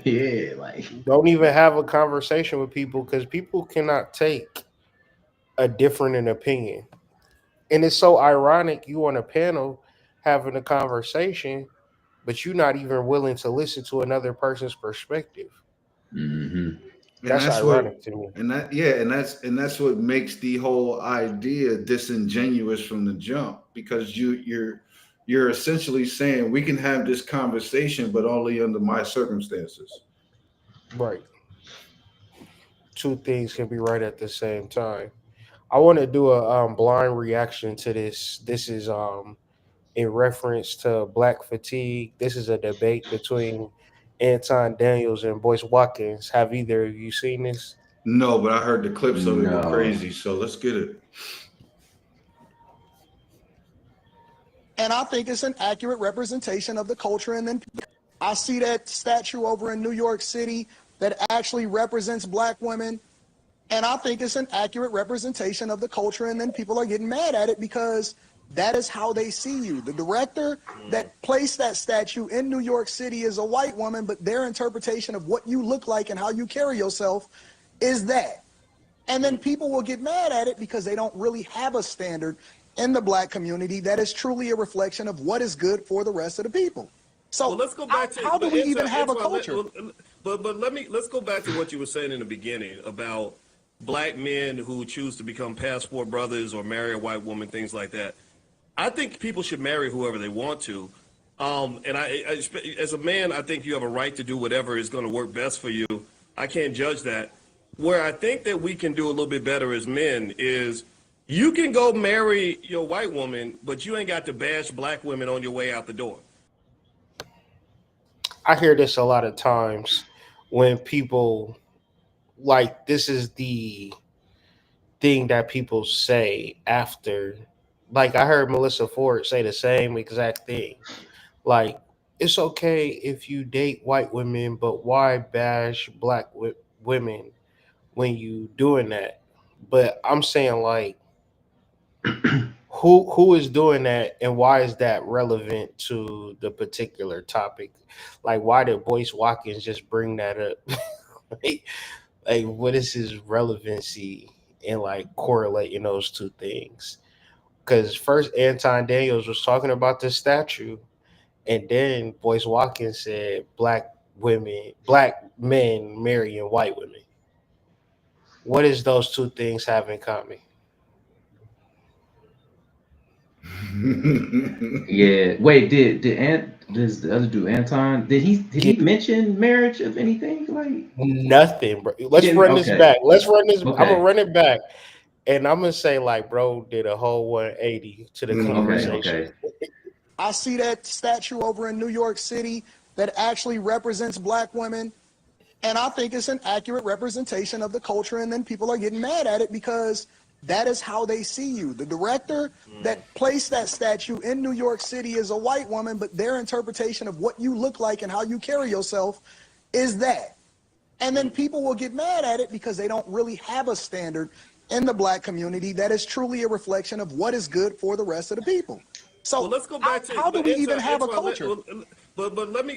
Yeah, like Don't even have a conversation with people because people cannot take a different an opinion. And it's so ironic you on a panel having a conversation, but you're not even willing to listen to another person's perspective. hmm And That's that's what ironic to me. and that yeah, and that's what makes the whole idea disingenuous from the jump, because you're essentially saying we can have this conversation but only under my circumstances. Right. Two things can be right at the same time. I want to do a blind reaction to this. This is in reference to black fatigue. This is a debate between Anton Daniels and Boyce Watkins. Have either of you seen this? No, but I heard the clips of it were no. crazy, so let's get it. And I think it's an accurate representation of the culture. And then I see that statue over in New York City that actually represents black women. And I think it's an accurate representation of the culture. And then people are getting mad at it because that is how they see you. The director that placed that statue in New York City is a white woman, but their interpretation of what you look like and how you carry yourself is that. And then people will get mad at it because they don't really have a standard in the black community that is truly a reflection of what is good for the rest of the people. So Well, let's go back to how do we even have a Antoine, culture? let's go back to what you were saying in the beginning about black men who choose to become passport brothers or marry a white woman, things like that. I think people should marry whoever they want to. And as a man, I think you have a right to do whatever is going to work best for you. I can't judge that. Where I think that we can do a little bit better as men is you can go marry your white woman, but you ain't got to bash black women on your way out the door. I hear this a lot of times when people like this is the thing that people say after. Like I heard Melissa Ford say the same exact thing. Like it's okay if you date white women, but why bash women when you doing that? But I'm saying like who is doing that and why is that relevant to the particular topic? Like why did Boyce Watkins just bring that up? like, like what is his relevancy in like correlating those two things? Because first Anton Daniels was talking about the statue, and then Boyce Watkins said black men marrying white women. What does those two things have in common? Yeah. Wait, does the other dude Anton did he mention marriage of anything? Like Nothing, bro. he Let's didn't. run this Okay. back. Let's run this. I'm gonna Okay. run it back, and I'm gonna say like, bro, did a whole 180 to the Okay. conversation. Okay. I see that statue over in New York City that actually represents black women. And I think it's an accurate representation of the culture. And then people are getting mad at it because that is how they see you. The director that placed that statue in New York City is a white woman, but their interpretation of what you look like and how you carry yourself is that. And then people will get mad at it because they don't really have a standard in the black community that is truly a reflection of what is good for the rest of the people. So Well, let's go back to how do we even have a culture?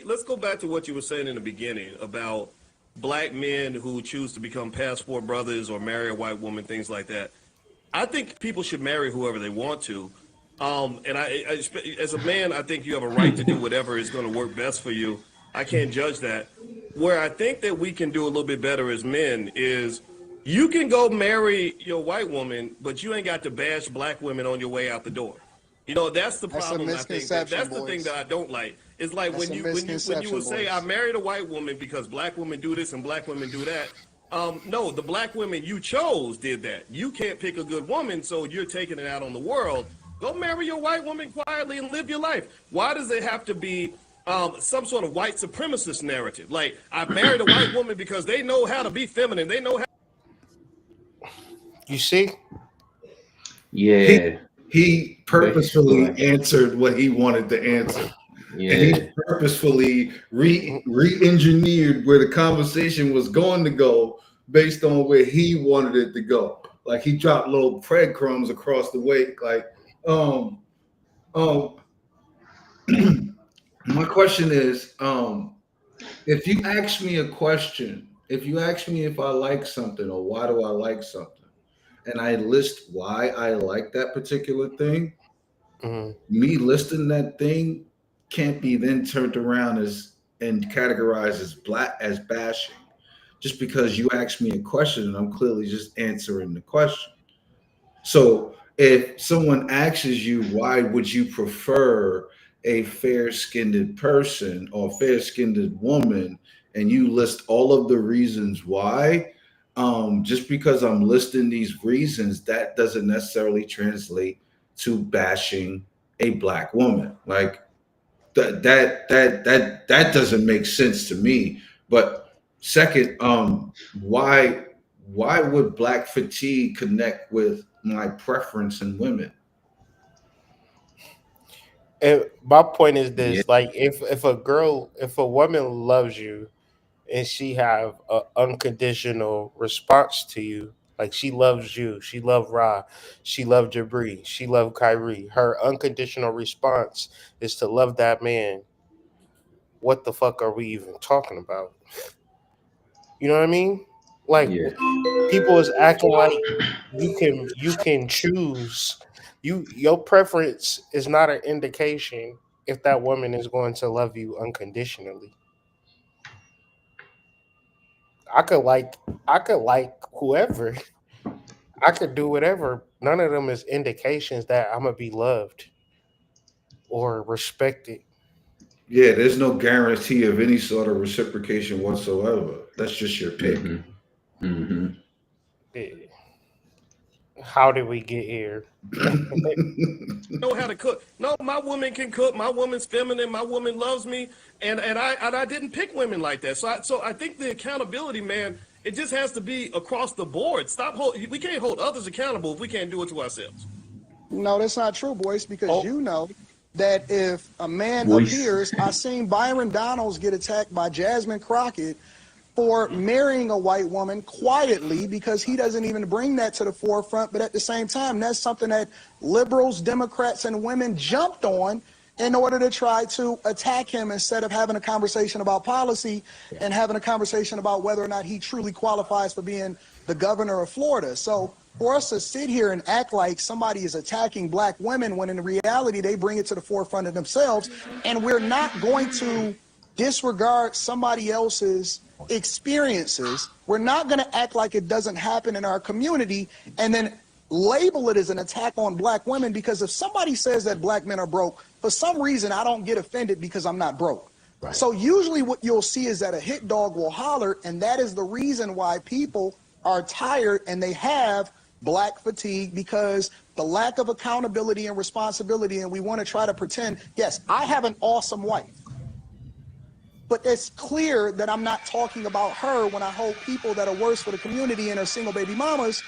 let's go back to what you were saying in the beginning about black men who choose to become passport brothers or marry a white woman, things like that. I think people should marry whoever they want to. And as a man, I think you have a right to do whatever is going to work best for you. I can't judge that. Where I think that we can do a little bit better as men is you can go marry your white woman, but you ain't got to bash black women on your way out the door. You know, that's the That's a problem. I think that's the thing misconception, that I don't like. It's like That's when a you would misconception, say I boys. married a white woman because black women do this and black women do that. No, the black women you chose did that. You can't pick a good woman, so you're taking it out on the world. Go marry your white woman quietly and live your life. Why does it have to be some sort of white supremacist narrative? Like I married a white woman because they know how to be feminine. They know how. You see, he Yeah. he Go purposefully ahead. answered what he wanted to answer, and he Yeah. purposefully re-engineered where the conversation was going to go based on where he wanted it to go. Like he dropped little breadcrumbs across the way. Like, um, um, my question is, If you ask me a question, if you ask me if I like something or why do I like something, and I list why I like that particular thing, Mhm. me listing that thing can't be then turned around as and categorized as black as bashing. Just because you asked me a question and I'm clearly just answering the question. So if someone asks you why would you prefer a fair-skinned person or fair-skinned woman, and you list all of the reasons why, just because I'm listing these reasons, that doesn't necessarily translate to bashing a black woman. Like that doesn't make sense to me. But second, why would black fatigue connect with my preference in women? And my point is Yeah. this: like, if a woman loves you and she have a unconditional response to you, like she loves you, she loved Ra, she loved Jabri, she loved Kyrie. Her unconditional response is to love that man. What the fuck are we even talking about? You know what I mean? Like Yeah. people is acting like you can choose. Your preference is not an indication if that woman is going to love you unconditionally. I could like I could like whoever. I could do whatever. None of them is indications that I'm gonna be loved or respected. Yeah, there's no guarantee of any sort of reciprocation whatsoever. That's just your pick. Mm-hmm. Mm-hmm. Eh, How did we get here? Know how to cook. No, my woman can cook. My woman's feminine. My woman loves me, and I didn't pick women like that. So I think the accountability, man, it just has to be across the board. Stop hold. We can't hold others accountable if we can't do it to ourselves. No, that's not true, boys, because Oh, you know that if a man Voice. appears, I seen Byron Donalds get attacked by Jasmine Crockett for marrying a white woman quietly because he doesn't even bring that to the forefront. But at the same time, that's something that liberals, Democrats, and women jumped on in order to try to attack him instead of having a conversation about policy and having a conversation about whether or not he truly qualifies for being the governor of Florida. So for us to sit here and act like somebody is attacking black women when in reality they bring it to the forefront of themselves, and we're not going to disregard somebody else's experiences. We're not going to act like it doesn't happen in our community and then label it as an attack on black women, because if somebody says that black men are broke, for some reason I don't get offended because I'm not broke. Right. So usually what you'll see is that a hit dog will holler, and that is the reason why people are tired and they have black fatigue, because the lack of accountability and responsibility, and we want to try to pretend, yes, I have an awesome wife. But it's clear that I'm not talking about her when I hold people that are worse for the community and are single baby mamas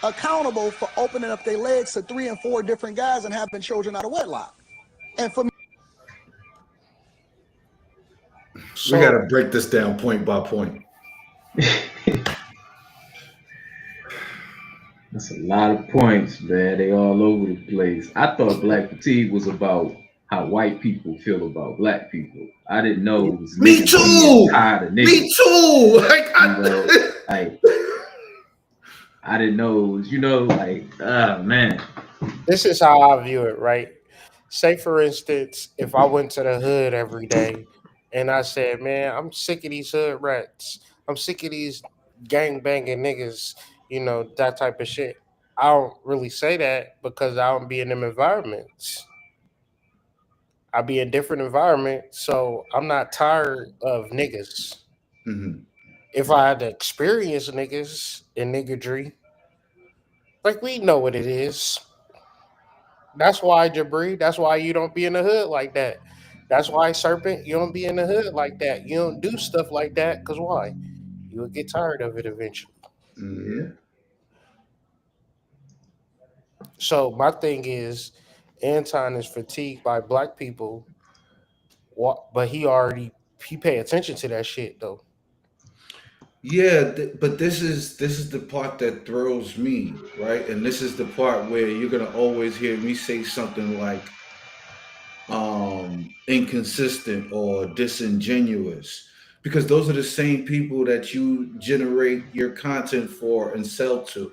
accountable for opening up their legs to 3 and 4 different guys and having children out of wedlock. And for me, We got so to break this down point by point. That's a lot of points, man. They all over the place. I thought black fatigue was about how white people feel about black people. I didn't know it was Me niggas being too. tired of Me niggas. too. Like You know, like I didn't know it was, like, oh man. this is how I view it, right? Say for instance, if I went to the hood every day and I said, "Man, I'm sick of these hood rats. I'm sick of these gang banging niggas," that type of shit. I don't really say that because I don't be in them environments. I be in different environments, so I'm not tired of niggas. Mhm. If I had to experience niggas and niggadry, like we know what it is. That's why Jabri. That's why you don't be in the hood like that. That's why Serpent. You don't be in the hood like that. You don't do stuff like that. Cause why? You will get tired of it eventually. Yeah. Mhm. So my thing is, Anton is fatigued by black people. But he pay attention to that shit though. Yeah, but this is the part that throws me, right? And this is the part where you're gonna always hear me say something like inconsistent or disingenuous, because those are the same people that you generate your content for and sell to,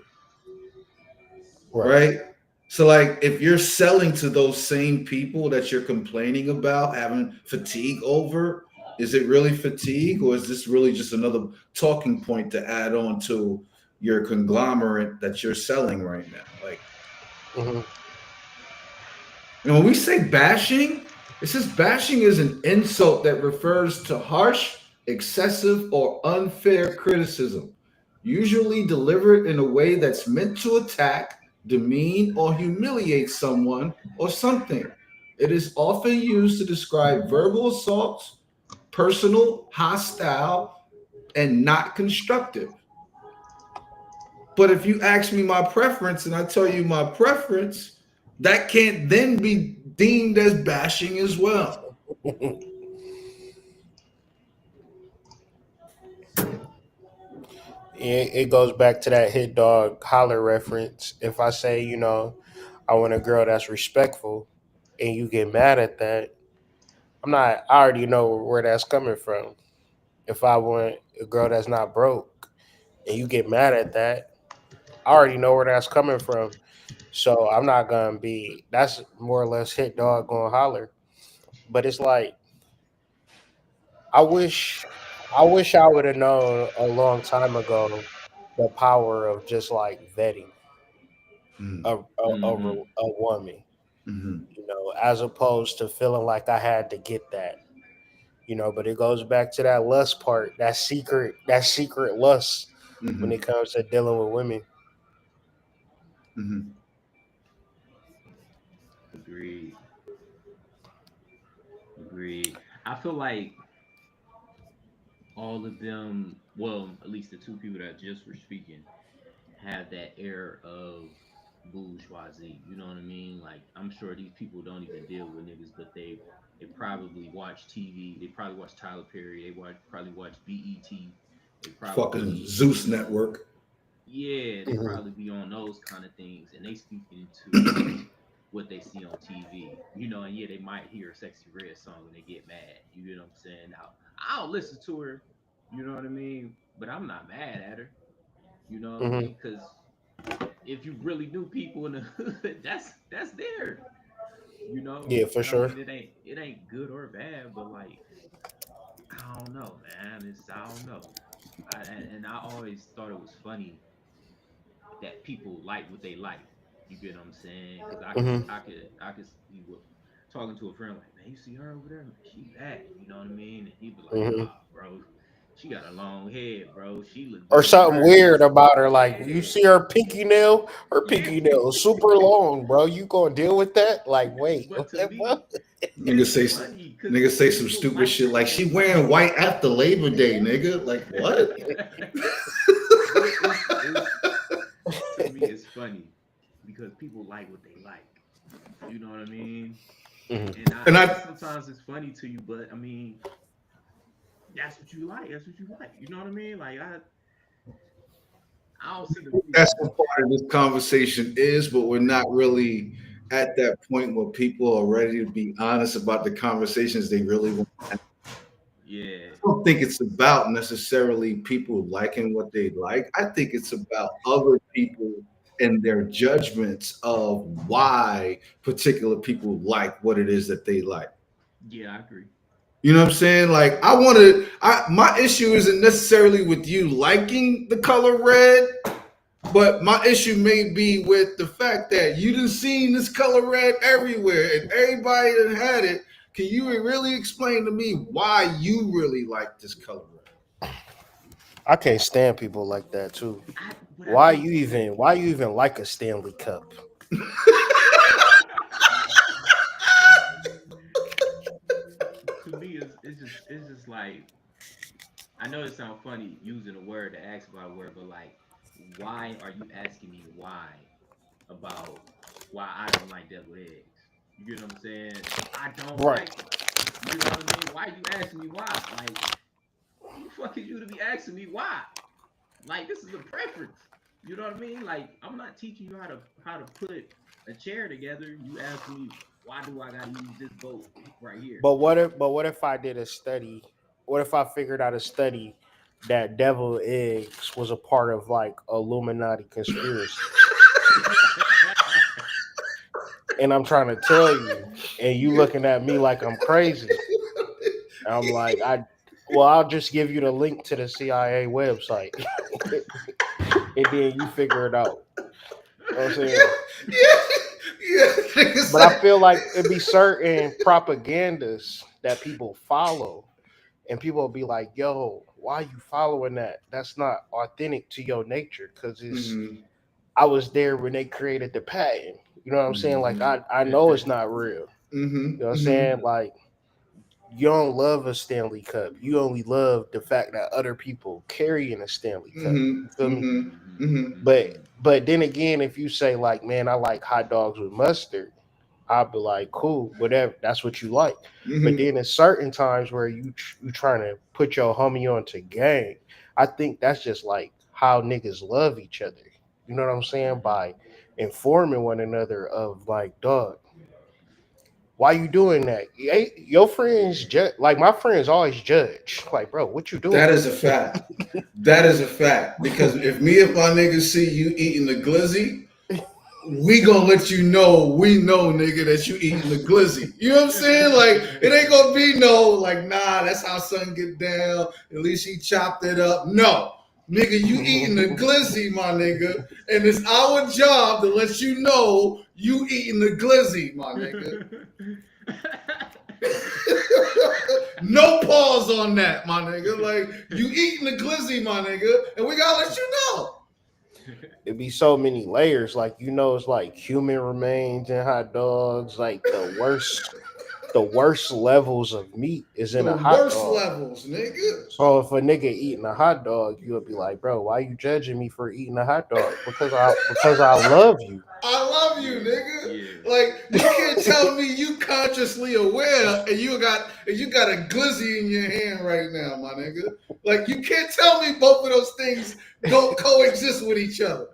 Right. right? So, like, if you're selling to those same people that you're complaining about having fatigue over, is it really fatigue, or is this really just another talking point to add on to your conglomerate that you're selling right now? Like, Hmm. and when we say bashing, it says bashing is an insult that refers to harsh, excessive, or unfair criticism, usually delivered in a way that's meant to attack, demean, or humiliate someone or something. It is often used to describe verbal assaults, personal, hostile, and not constructive. But if you ask me my preference and I tell you my preference, that can't then be deemed as bashing as well. It goes back to that hit dog holler reference. If I say, I want a girl that's respectful, and you get mad at that, I already know where that's coming from. If I want a girl that's not broke, and you get mad at that, I already know where that's coming from. So I'm not gonna be. That's more or less hit dog going holler. But it's like I wish, I would have known a long time ago the power of just like vetting Mm, Mm-hmm. a woman, mhm, as opposed to feeling like I had to get that, But it goes back to that lust part, that secret lust when it mhm, comes to dealing with women. mhm, Agreed. Agreed. I feel like all of them, well, at least the two people that just were speaking, have that air of bourgeoisie. You know what I mean? Like I'm sure these people don't even deal with niggas, but they probably watch TV. They probably watch Tyler Perry. Probably watch BET. They fucking probably, Zeus Network. yeah, they Hmm. probably be on those kind of things, and they speaking to what they see on TV. And yeah, they might hear a sexy red song and they get mad. You know what I'm saying? Now I don't listen to her. You know what I mean? But I'm not mad at her. You know what I Hmm. mean? Because if you really knew people in the hood, that's there. Yeah, for I sure. mean, it ain't good or bad, but like I don't know, man. I don't know. And I always thought it was funny that people like what they like. You get what I'm saying? Because Hmm. I could see what talking to a friend like, man, you see her over there, man, she bad. You know what I mean? And he'd be like, Hmm. nah, bro, she got a long head, bro. She look Or better than something her weird niggas. about her, like you Yeah, see her pinky nail, yeah. is super long, bro. You gonna deal with that? Like, wait, But to me, what? Niggas it's say funny because niggas say some people stupid like shit what like they she like. wearing white after Labor Day, nigga. Like what? But it's to me it's funny because people like what they like. You know what I mean? Hmm. And And I I sometimes it's funny to you, but I mean that's what you like. That's what you like. You know what I mean? Like I don't see the that's reason. what part of this conversation is, but we're not really at that point where people are ready to be honest about the conversations they really want. Yeah, I don't think it's about necessarily people liking what they like. I think it's about other people and their judgments of why particular people like what it is that they like. yeah, I agree. You know what I'm saying? Like I want to my issue isn't necessarily with you liking the color red, but my issue may be with the fact that you done seen this color red everywhere and everybody that had it. Can you really explain to me why you really like this color red? I can't stand people like that too. But I think Why you even like a Stanley Cup? to me it's just like I know it sounds funny using a word to ask about a word, but like why are you asking me why about why I don't like deviled eggs? You get what I'm saying? I don't Right. like them. You get what I mean? Why you asking me why? Like who the fuck is you to be asking me why? Like this is a preference. You know what I mean? Like I'm not teaching you how to put a chair together. You ask me why do I gotta use this boat right here? But what if I did a study? what if I figured out a study that devil eggs was a part of like Illuminati conspiracy, and I'm trying to tell you, and you looking at me like I'm crazy. I'm like, well, I'll just give you the link to the CIA website, and then you figure it out. You know what I'm Yeah, saying? yeah, yeah. Nigga But I said, feel like it'd be certain propagandas that people follow, and people will be like, "Yo, why you following that? That's not authentic to your nature." Because it's mm-hmm, I was there when they created the patent. You know what I'm saying? Like Mm-hmm. I know it's not real. mm-hmm, You know what I'm mm-hmm, saying? Like you don't love a Stanley Cup. You only love the fact that other people carrying a Stanley Cup. mm-hmm, You feel me? mm-hmm, mm-hmm, But then again, if you say like, man, I like hot dogs with mustard, I'll be like, cool, whatever. That's what you like. But mm-hmm. then there's certain times where you trying to put your homie onto game. I think that's just like how niggas love each other. You know what I'm saying? Mm-hmm. By informing one another of like, dog, why you doing that? Your friends like my friends always judge. Like, bro, what you That doing? is a fact. That is a fact. Because if my niggas see you eating the glizzy, we gonna let you know we know, nigga, that you eating the glizzy. You know what I'm saying? Like it ain't gonna be no like, nah, that's how son get down. At least he chopped it up. No, nigga, you eating the glizzy, my nigga, and it's our job to let you know you eating the glizzy, my nigga. No pause on that, my nigga. Like you eating the glizzy, my nigga, and we gotta let you know. It'd be so many layers. Like it's like human remains and hot dogs. Like the worst levels of meat is in The a hot worst dog. levels, nigga. So if a nigga eating a hot dog, you'll be like, bro, why you judging me for eating a hot dog? Because I love you. I love you, Yeah, nigga. yeah. Like you can't tell me you consciously aware and you got a glizzy in your hand right now, my nigga. Like you can't tell me both of those things don't coexist with each other.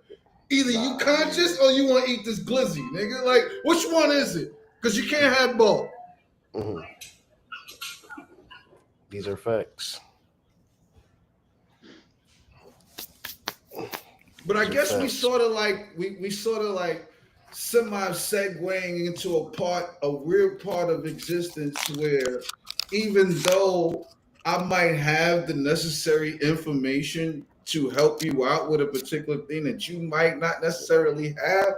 Either you Nah. conscious or you want to eat this glizzy, nigga. Like which one is it? Because you can't have both. Mhm. These are facts. But I These are guess we facts. sort of like we sort of like semi segueing into a real part of existence where even though I might have the necessary information to help you out with a particular thing that you might not necessarily have,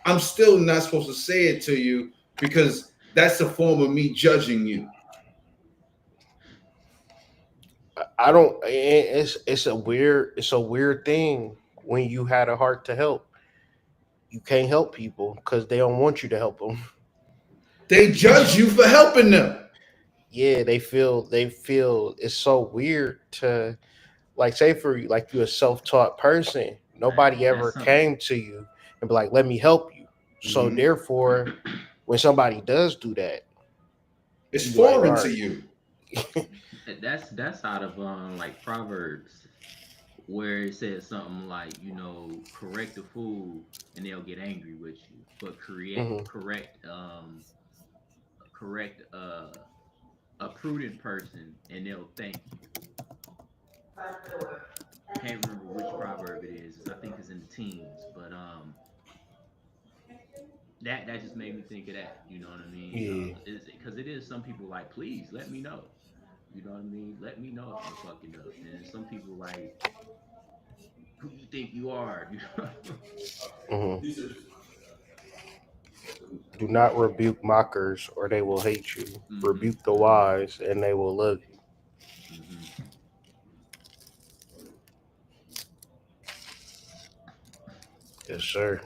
I'm still not supposed to say it to you because that's a form of me judging you. I don't. It's a weird thing when you had a heart to help. You can't help people because they don't want you to help them. They judge you for helping them. Yeah, they feel it's so weird to like say for you like you're a self-taught person. Like Nobody that's ever something. came to you and be like, let me help you. So Mhm. therefore, when somebody does do that, It's you be like, foreign all to right. you. That's out of like Proverbs where it says something like, correct the fool and they'll get angry with you, but Hmm. correct a prudent person and they'll thank you. Can't remember which proverb it is. I think it's in the teens, but that just made me think of that. You know what I mean? Yeah. Because it is some people like, please let me know. You know what I mean? Let me know if I'm fucking up. And some people like, who you think you are? You know? Hmm. Do not rebuke mockers or they will hate you. Mm-hmm. Rebuke the Mm-hmm. wise and they will love you. Mm-hmm. Yes, sir.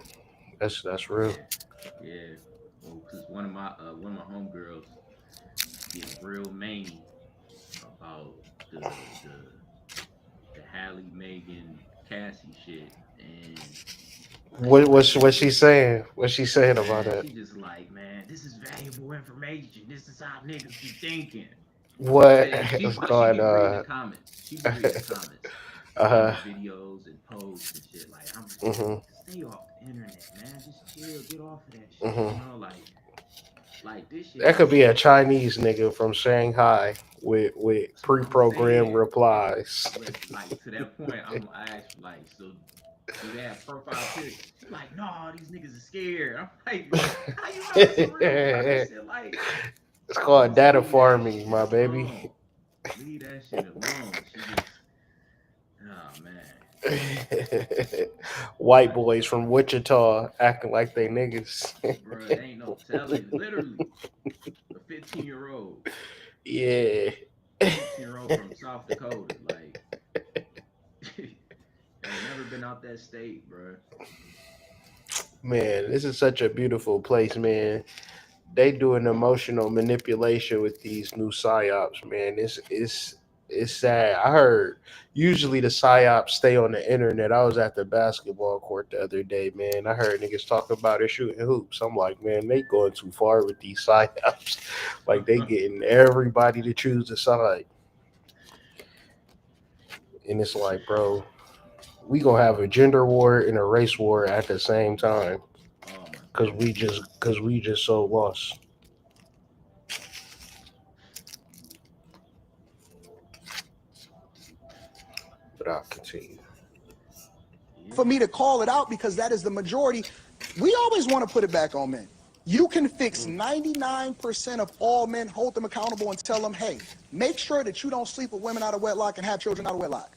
That's real. Yeah. Yeah. Well, because one of my homegirls get real mangy about the the Hallie Megan Cassie shit, and What's she saying? What's she saying about man, that? she just like, man, this is valuable information. This is how niggas be thinking. What And is she going be reading the on? comments. She be reading the comments Uh under huh. videos and posts and shit. Like I'm just like, Mhm. stay off the internet, man. Just chill, get off of that shit. Mhm. Like Like this shit That is could be a so. Chinese nigga from Shanghai with That's what I'm pre-programmed saying. replies. But like to that point, I asked like, so do they have profile pics? He like, no, these niggas are scared. I'm like, how you know it's a real, bro? That It's shit like, called just data leave that farming, shit my baby. alone. Leave that shit alone. She just, oh man, White like, boys from Wichita acting like they niggas. bro, there ain't no telling. Literally, a 15-year-old, Yeah. 15-year-old from South Dakota, like, ain't never been out that state, bro. Man, this is such a beautiful place, man. They doing emotional manipulation with these new psyops, man. It's sad. I heard usually the psyops stay on the internet. I was at the basketball court the other day, man. I heard niggas talking about it shooting hoops. I'm like, man, they going too far with these psyops. Like they getting everybody to choose a side, and it's like, bro, we gonna have a gender war and a race war at the same time Oh my because goodness. we just so lost. But I'll continue. For Yeah. me to call it out because that is the majority. We always want to put it back on men. You can fix Mm. 99% of all men, hold them accountable, and tell them, hey, make sure that you don't sleep with women out of wedlock and have children out of wedlock.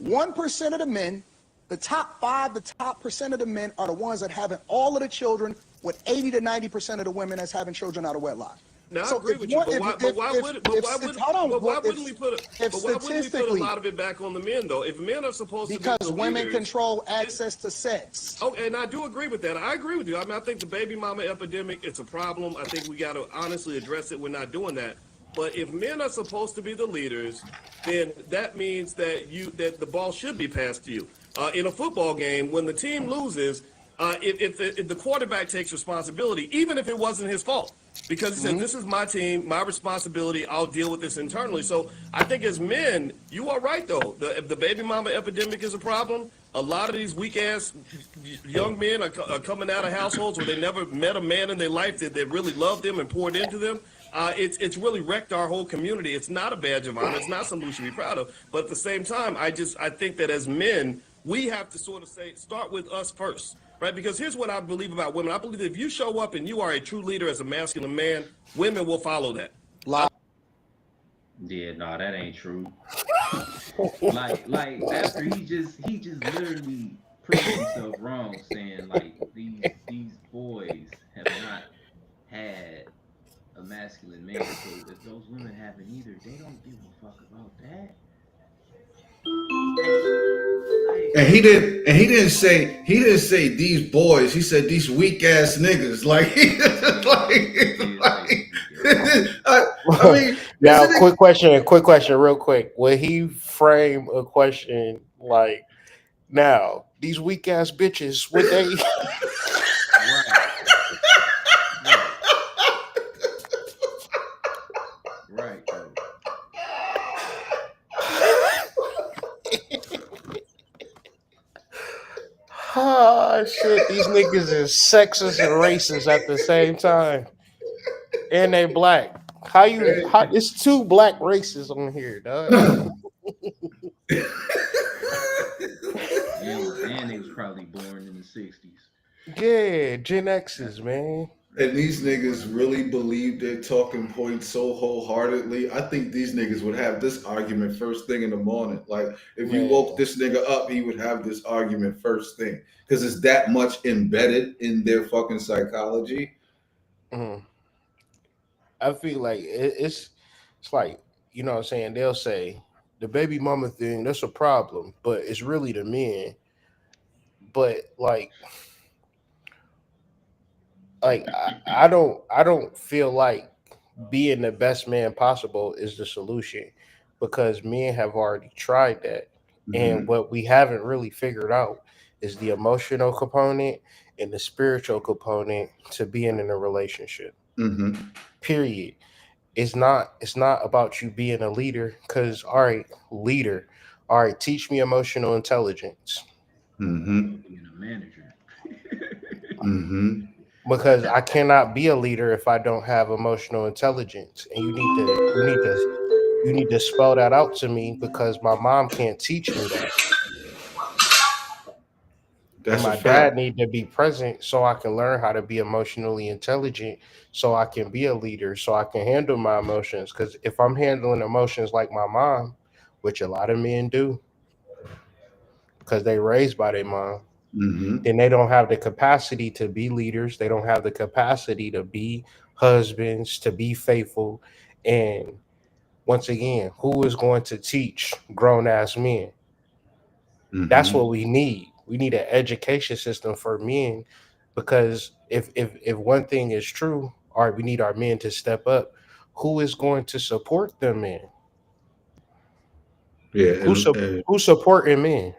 1% of the men, the top 5, the top percent of the men are the ones that having all of the children, with 80 to 90% of the women that's having children out of wedlock. Now I So agree with you, but why would but why would hold on, but why if wouldn't we put if but why wouldn't we put a statistically, lot of it back on the men though? If men are supposed to be the because women leaders, control it, access to sex. oh, and I do agree with that. I agree with you. I mean, I think the baby mama epidemic, it's a problem. I think we got to honestly address it. We're not doing that. But if men are supposed to be the leaders, then that means that the ball should be passed to you. In a football game, when the team loses, if the quarterback takes responsibility, even if it wasn't his fault, because he said, Mhm. "This is my team, my responsibility. I'll deal with this internally." So I think as men, you are right though. The baby mama epidemic is a problem. A lot of these weak ass young men are coming out of households where they never met a man in their life that really loved them and poured into them. It's really wrecked our whole community. It's not a badge of honor. It's not something we should be proud of. But at the same time, I think that as men, we have to sort of say start with us first, right? Because here's what I believe about women. I believe that if you show up and you are a true leader as a masculine man, women will follow that. Yeah, no, that ain't true. Like after he just literally proved himself wrong, saying like these boys have not had a masculine man. So if those women haven't either, they don't give a fuck about that. Like like And he didn't say these boys. He said these weak ass niggas. Like, yeah, he did say like these weak ass niggas. I mean, Now, isn't it? quick question, real quick. Will he frame a question like, now these weak ass bitches would they? Right, right, right though. Ah, shit, these niggas is sexist and racist at the same time, and they black. How you? How? It's two black races on here, dog. And they was probably born in the '60s. Yeah, Gen That, X's, man. And that's these really what niggas it really is. believe their talking points so wholeheartedly. I think these niggas would have this argument first thing in the morning. Like, if you woke Man, this nigga up, he would have this argument first thing because it's that much embedded in their fucking psychology. mm, I feel like it's like, you know what I'm saying. They'll say the baby mama thing that's a problem, but it's really the men. But I don't feel like being the best man possible is the solution because men have already tried that. And Mm-hmm. what we haven't really figured out is the emotional component and the spiritual component to being in a relationship. Mm-hmm. Period. It's not about you being a leader cuz all right, leader. All right, teach me emotional intelligence. Mm-hmm. Being a manager. Mm-hmm. because I cannot be a leader if I don't have emotional intelligence. And you need to spell that out to me because my mom can't teach me that. And That's a my dad fact. need to be present so I can learn how to be emotionally intelligent, so I can be a leader, so I can handle my emotions. Because if I'm handling emotions like my mom, which a lot of men do, because they raised by their mom, Mm-hmm. then they don't have the capacity to be leaders. They don't have the capacity to be husbands, to be faithful. And once again, who is going to teach grown ass men? That's Mm-hmm. what we need. We need an education system for men because if one thing is true, all right, we need our men to step up. Who is going to support them men? Yeah, Who's supporting men?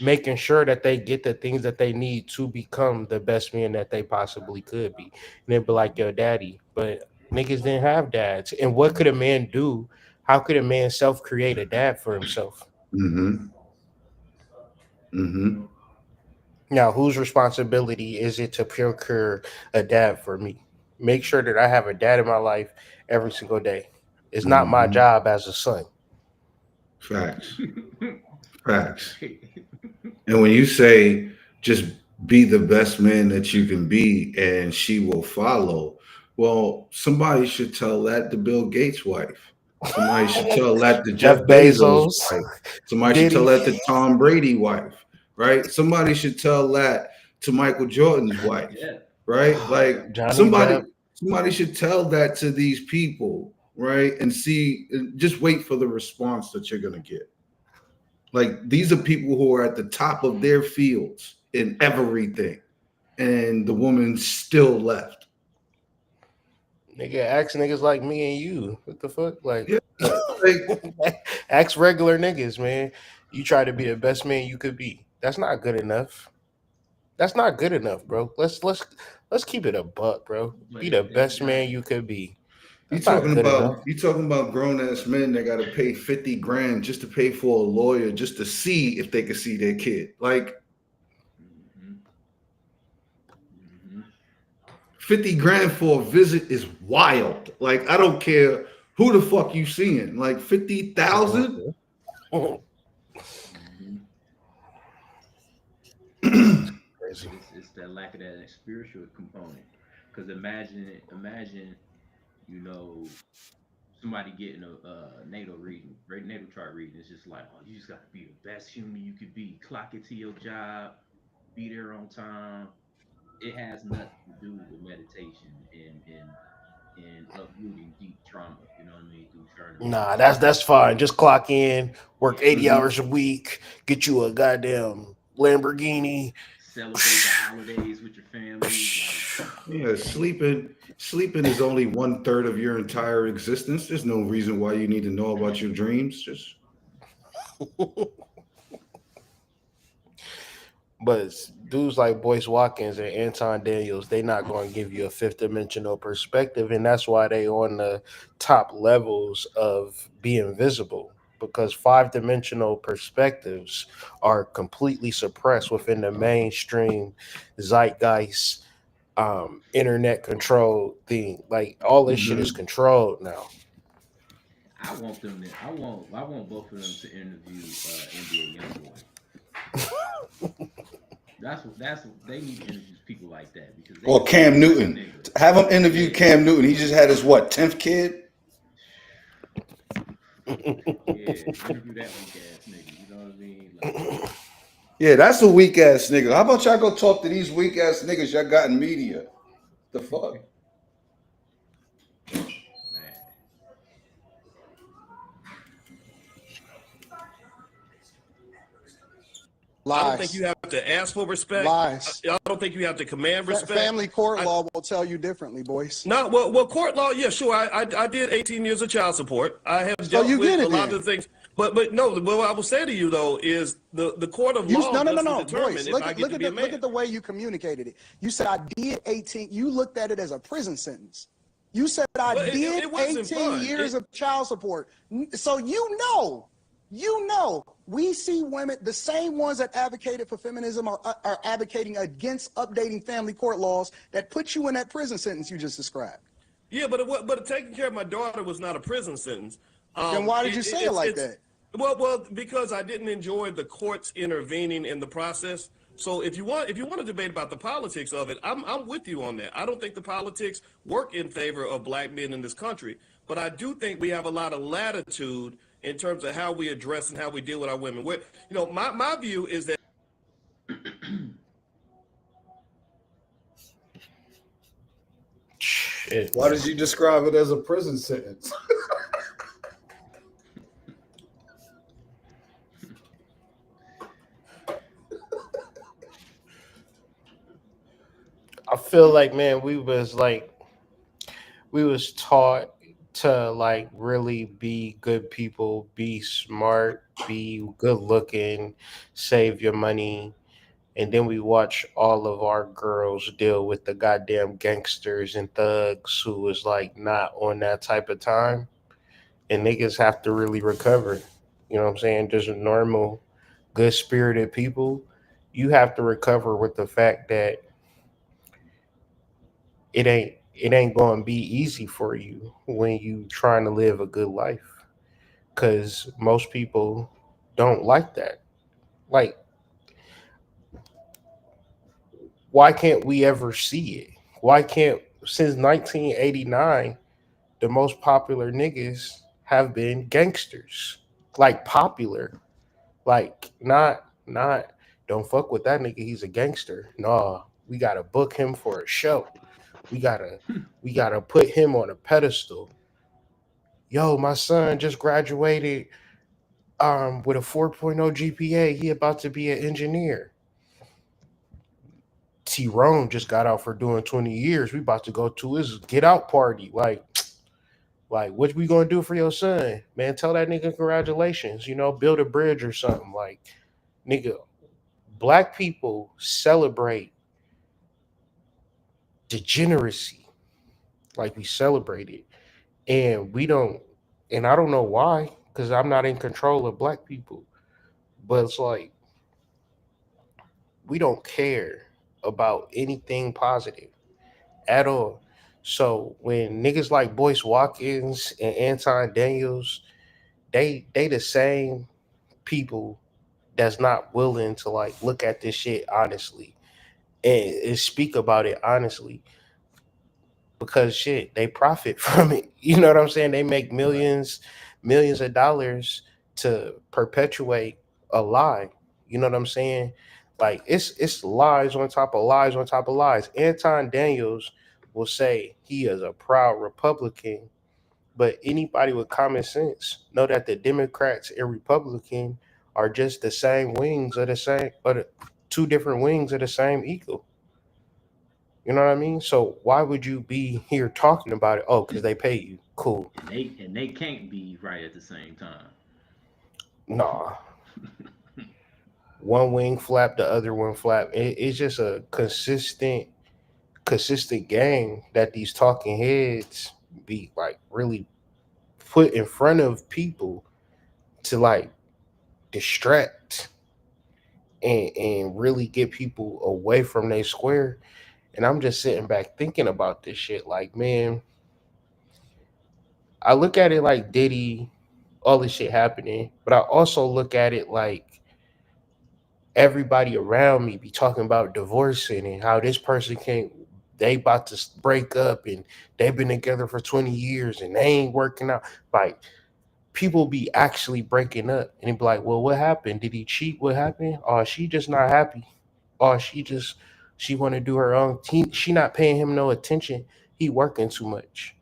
Making sure that they get the things that they need to become the best men that they possibly could be. And they'd be like, yo, daddy. But niggas didn't have dads. And what could a man do? How could a man self-create a dad for himself? mm-hmm. Mm-hmm. Now, whose responsibility is it to procure a dad for me? Make sure that I have a dad in my life every single day. It's not my Mm-hmm. job as a son. Facts. Facts. And when you say just be the best man that you can be and she will follow, well, somebody should tell that to Bill Gates' wife. Somebody should tell that to Jeff Jeff Bezos' Bezos, wife. Somebody should tell Diddy. that to Tom Brady's wife, right? Somebody should tell that to Michael Jordan's wife, Yeah. right? Like Johnny somebody Depp. somebody should tell that to these people, right? And see, just wait for the response that you're gonna get. Like these are people who are at the top of their fields in everything, and the woman still left. Nigga, ask niggas like me and you. What the fuck? Like, Yeah, like ask regular niggas, man. You try to be the best man you could be. That's not good enough. That's not good enough, bro. Let's keep it a buck, bro. But Be the if best you got man you could be. you That's not talking good enough. about you talking about grown ass men that got to pay 50 grand just to pay for a lawyer just to see if they can see their kid. Like Mhm. Mhm. 50 grand for a visit is wild. Like I don't care who the fuck you seeing. Like 50,000. Mhm. Mhm. But Crazy. it's that lack of that spiritual component. Because imagine, you know, somebody getting a natal reading, right? Natal chart reading. It's just like, oh, you just got to be the best human you could be. Clock it to your job, be there on time. It has nothing to do with meditation and uprooting deep trauma. You know what I mean? Through journaling Nah, and that's fine. Just clock in, work yeah, 80 Mhm. hours a week, get you a goddamn Lamborghini. celebrate the holidays with your family. Like, Yeah, sleeping is only one third of your entire existence. There's no reason why you need to know about your dreams. Just But dudes like Boyce Watkins and Anton Daniels, they not going to give you a fifth dimensional perspective, and that's why they on the top levels of being visible. Because five dimensional perspectives are completely suppressed within the mainstream zeitgeist, internet control thing. Like all this shit is Mhm. controlled now. I want them to. I want both of them to interview NBA YoungBoy. That's what they need to interview people like that because they Or is one Cam type of Newton. nigga. Have him interview Yeah, Cam Newton. He just had his what 10th kid. yeah. Interview that weak ass nigga. You know what I mean? Like, Yeah, that's a weak ass nigga. How about y'all go talk to these weak ass niggas y'all got in media? The fuck? man, I don't think Lies. you have to ask for respect. Lies. I don't think you have to command respect. Family court I, law will tell you differently, boys. No, well, court law, yeah, sure. I did 18 years of child support. I have So dealt you get with a it lot then. of the things, but no. What I will say to you though is the court of You law no no no doesn't no, determine boys. if I get to be a Look at man. the way you communicated it. You said I did 18. You looked at it as a prison sentence. You said I Well, did it wasn't 18 fun. years of child support. So you know we see women, the same ones that advocated for feminism are advocating against updating family court laws that put you in that prison sentence you just described. Yeah, but taking care of my daughter was not a prison sentence. Then why did you say it like It's that? because I didn't enjoy the courts intervening in the process. So if you want to debate about the politics of it, I'm with you on that. I don't think the politics work in favor of black men in this country, but I do think we have a lot of latitude in terms of how we address and how we deal with our women. My view is that Shit, Why man. did you describe it as a prison sentence? I feel like, man, we was taught to like really be good people, be smart, be good looking, save your money, and then we watch all of our girls deal with the goddamn gangsters and thugs who is like not on that type of time, and niggas have to really recover. You know what I'm saying? Just normal, good spirited people. You have to recover with the fact that it ain't going to be easy for you when you trying to live a good life, because most people don't like that. Like, why can't we ever see it? Why can't, since 1989, the most popular niggas have been gangsters? Like, popular, like, not don't fuck with that nigga, he's a gangster. Nah, we gotta book him for a show. We gotta we gotta put him on a pedestal. Yo, my son just graduated with a 4.0 GPA. He about to be an engineer. T Rone just got out for doing 20 years. We about to go to his get out party. Like, what we gonna do for your son? Man, tell that nigga congratulations. Build a bridge or something. Like, nigga, black people celebrate degeneracy. Like, we celebrate it. And we don't, and I don't know why, because I'm not in control of black people. But it's like, we don't care about anything positive at all. So when niggas like Boyce Watkins and Anton Daniels, they the same people that's not willing to like look at this shit honestly and speak about it honestly, because shit, they profit from it. You know what I'm saying? They make Right. millions of dollars to perpetuate a lie. You know what I'm saying? Like, it's lies on top of lies on top of lies. Anton Daniels will say he is a proud Republican, but anybody with common sense know that the Democrats and Republican are just the same wings of the same, or the two different wings of the same eagle. You know what I mean? So why would you be here talking about it? Oh, because they pay you. Cool. And they can't be right at the same time. Nah. One wing flap, the other one flap. It's just a consistent game that these talking heads be like really put in front of people to like distract and really get people away from their square. And I'm just sitting back thinking about this shit. Like, man, I look at it like Diddy, all this shit happening, but I also look at it like everybody around me be talking about divorcing and how this person can't, they about to break up and they've been together for 20 years and they ain't working out. Like, people be actually breaking up and it be like, well, what happened? Did he cheat? What happened? Oh, she just not happy. Oh, she want to do her own team. She not paying him no attention. He working too much.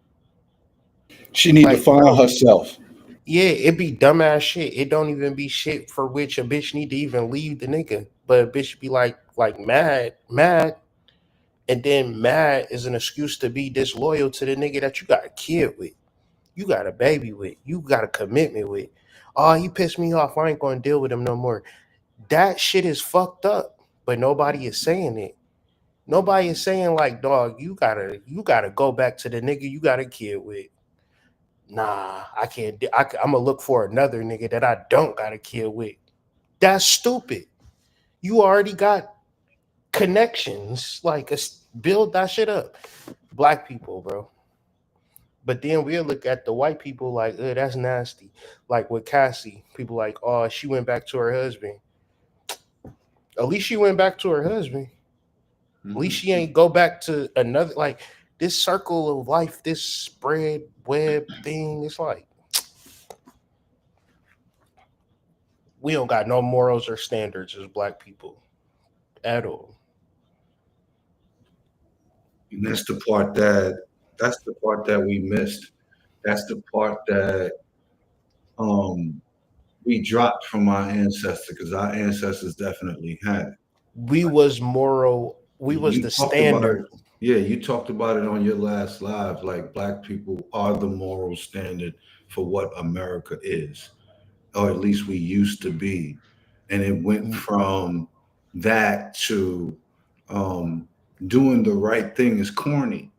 She need to Like, find bro, herself. yeah, it be dumbass shit. It don't even be shit for which a bitch need to even leave the nigga. But a bitch be like mad, and then mad is an excuse to be disloyal to the nigga that you got a kid with, you got a baby with, you got a commitment with. Oh, he pissed me off. I ain't gonna deal with him no more. That shit is fucked up. But nobody is saying it. Nobody is saying like, dog, you gotta go back to the nigga you got a kid with. Nah, I can't. I'm gonna look for another nigga that I don't got a kid with. That's stupid. You already got connections. Like, build that shit up. Black people, bro. But then we'll look at the white people like, that's nasty. Like with Cassie, people like, oh, she went back to her husband. At least she went back to her husband. At least Hmm. she ain't go back to another, like, this circle of life, this spread web thing. It's like we don't got no morals or standards as black people at all. And that's the part that we missed. That's the part that um we dropped from our ancestors because our ancestors definitely had it. We was moral. We was You the talked about it. standard. Yeah, you talked about it on your last live. Like black people are the moral standard for what America is, or at least we used to be. And it went from that to um, doing the right thing is corny,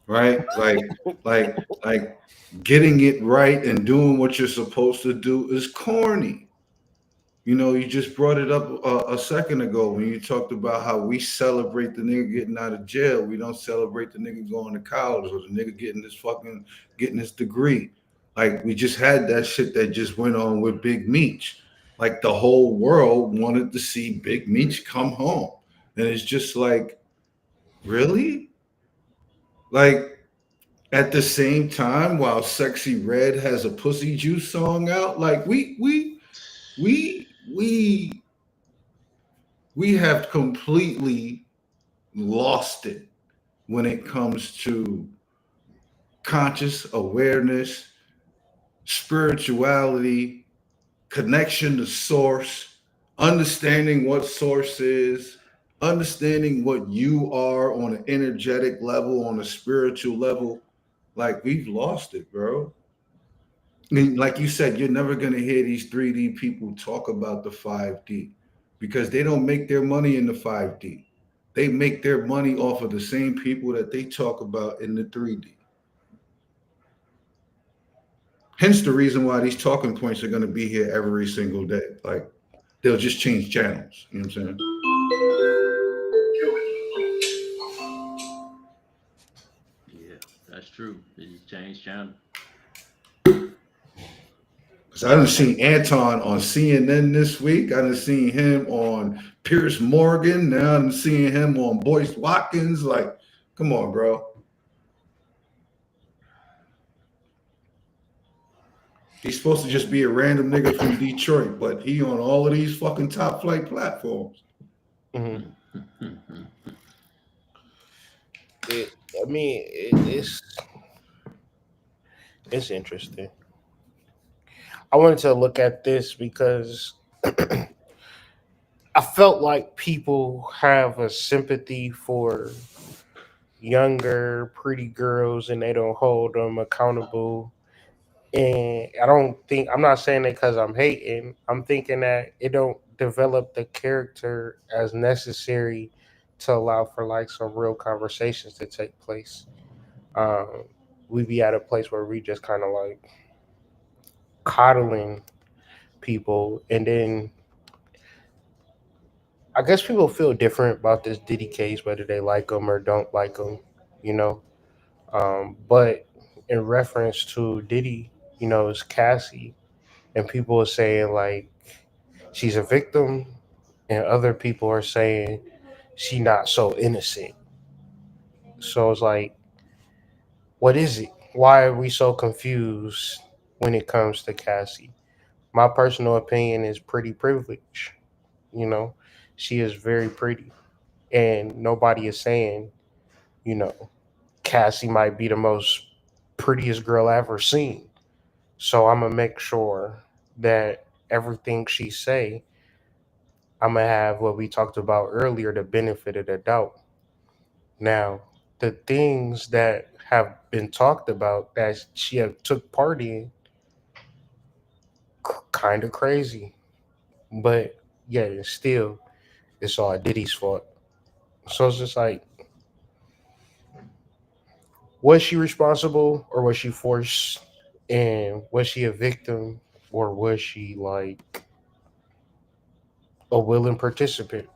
right? Like getting it right and doing what you're supposed to do is corny. You know, you just brought it up a second ago when you talked about how we celebrate the nigga getting out of jail. We don't celebrate the nigga going to college or the nigga getting his degree. Like we just had that shit that just went on with Big Meech. Like the whole world wanted to see Big Meech come home, and it's just like, really? Like at the same time, while Sexy Red has a Pussy Juice song out, like we we have completely lost it when it comes to conscious awareness, spirituality, connection to source, understanding what source is, understanding what you are on an energetic level, on a spiritual level. Like we've lost it, bro. I mean, like you said, you're never going to hear these 3D people talk about the 5D because they don't make their money in the 5D. They make their money off of the same people that they talk about in the 3D. Hence the reason why these talking points are going to be here every single day. Like they'll just change channels. You know what I'm saying? Yeah, that's true. They just changed channel. Because I done seen Anton on CNN this week. I done seen him on Pierce Morgan. Now I'm seeing him on Boyce Watkins. Like, come on, bro. He's supposed to just be a random nigga from Detroit, but he on all of these fucking top flight platforms. Mhm. Mhm. It, I mean, it's interesting. I wanted to look at this because I felt like people have a sympathy for younger, pretty girls, and they don't hold them accountable. And I don't think I'm not saying it because I'm hating. I'm thinking that it don't develop the character as necessary to allow for like some real conversations to take place. Um, we be at a place where we just kind of like coddling people, and then I guess people feel different about this Diddy case, whether they like him or don't like him, you know. But in reference to Diddy, it's Cassie, and people are saying like she's a victim, and other people are saying she not so innocent. So it's like, what is it? Why are we so confused when it comes to Cassie? My personal opinion is pretty privileged. You know, she is very pretty, and nobody is saying, you know, Cassie might be the most prettiest girl I ever seen. So I'm gonna make sure that everything she say, I'm gonna have what we talked about earlier, the benefit of the doubt. Now, the things that have been talked about that she have took part in, kind of crazy, but yeah, it's still it's all Diddy's fault. So it's just like, was she responsible or was she forced? And was she a victim or was she like a willing participant.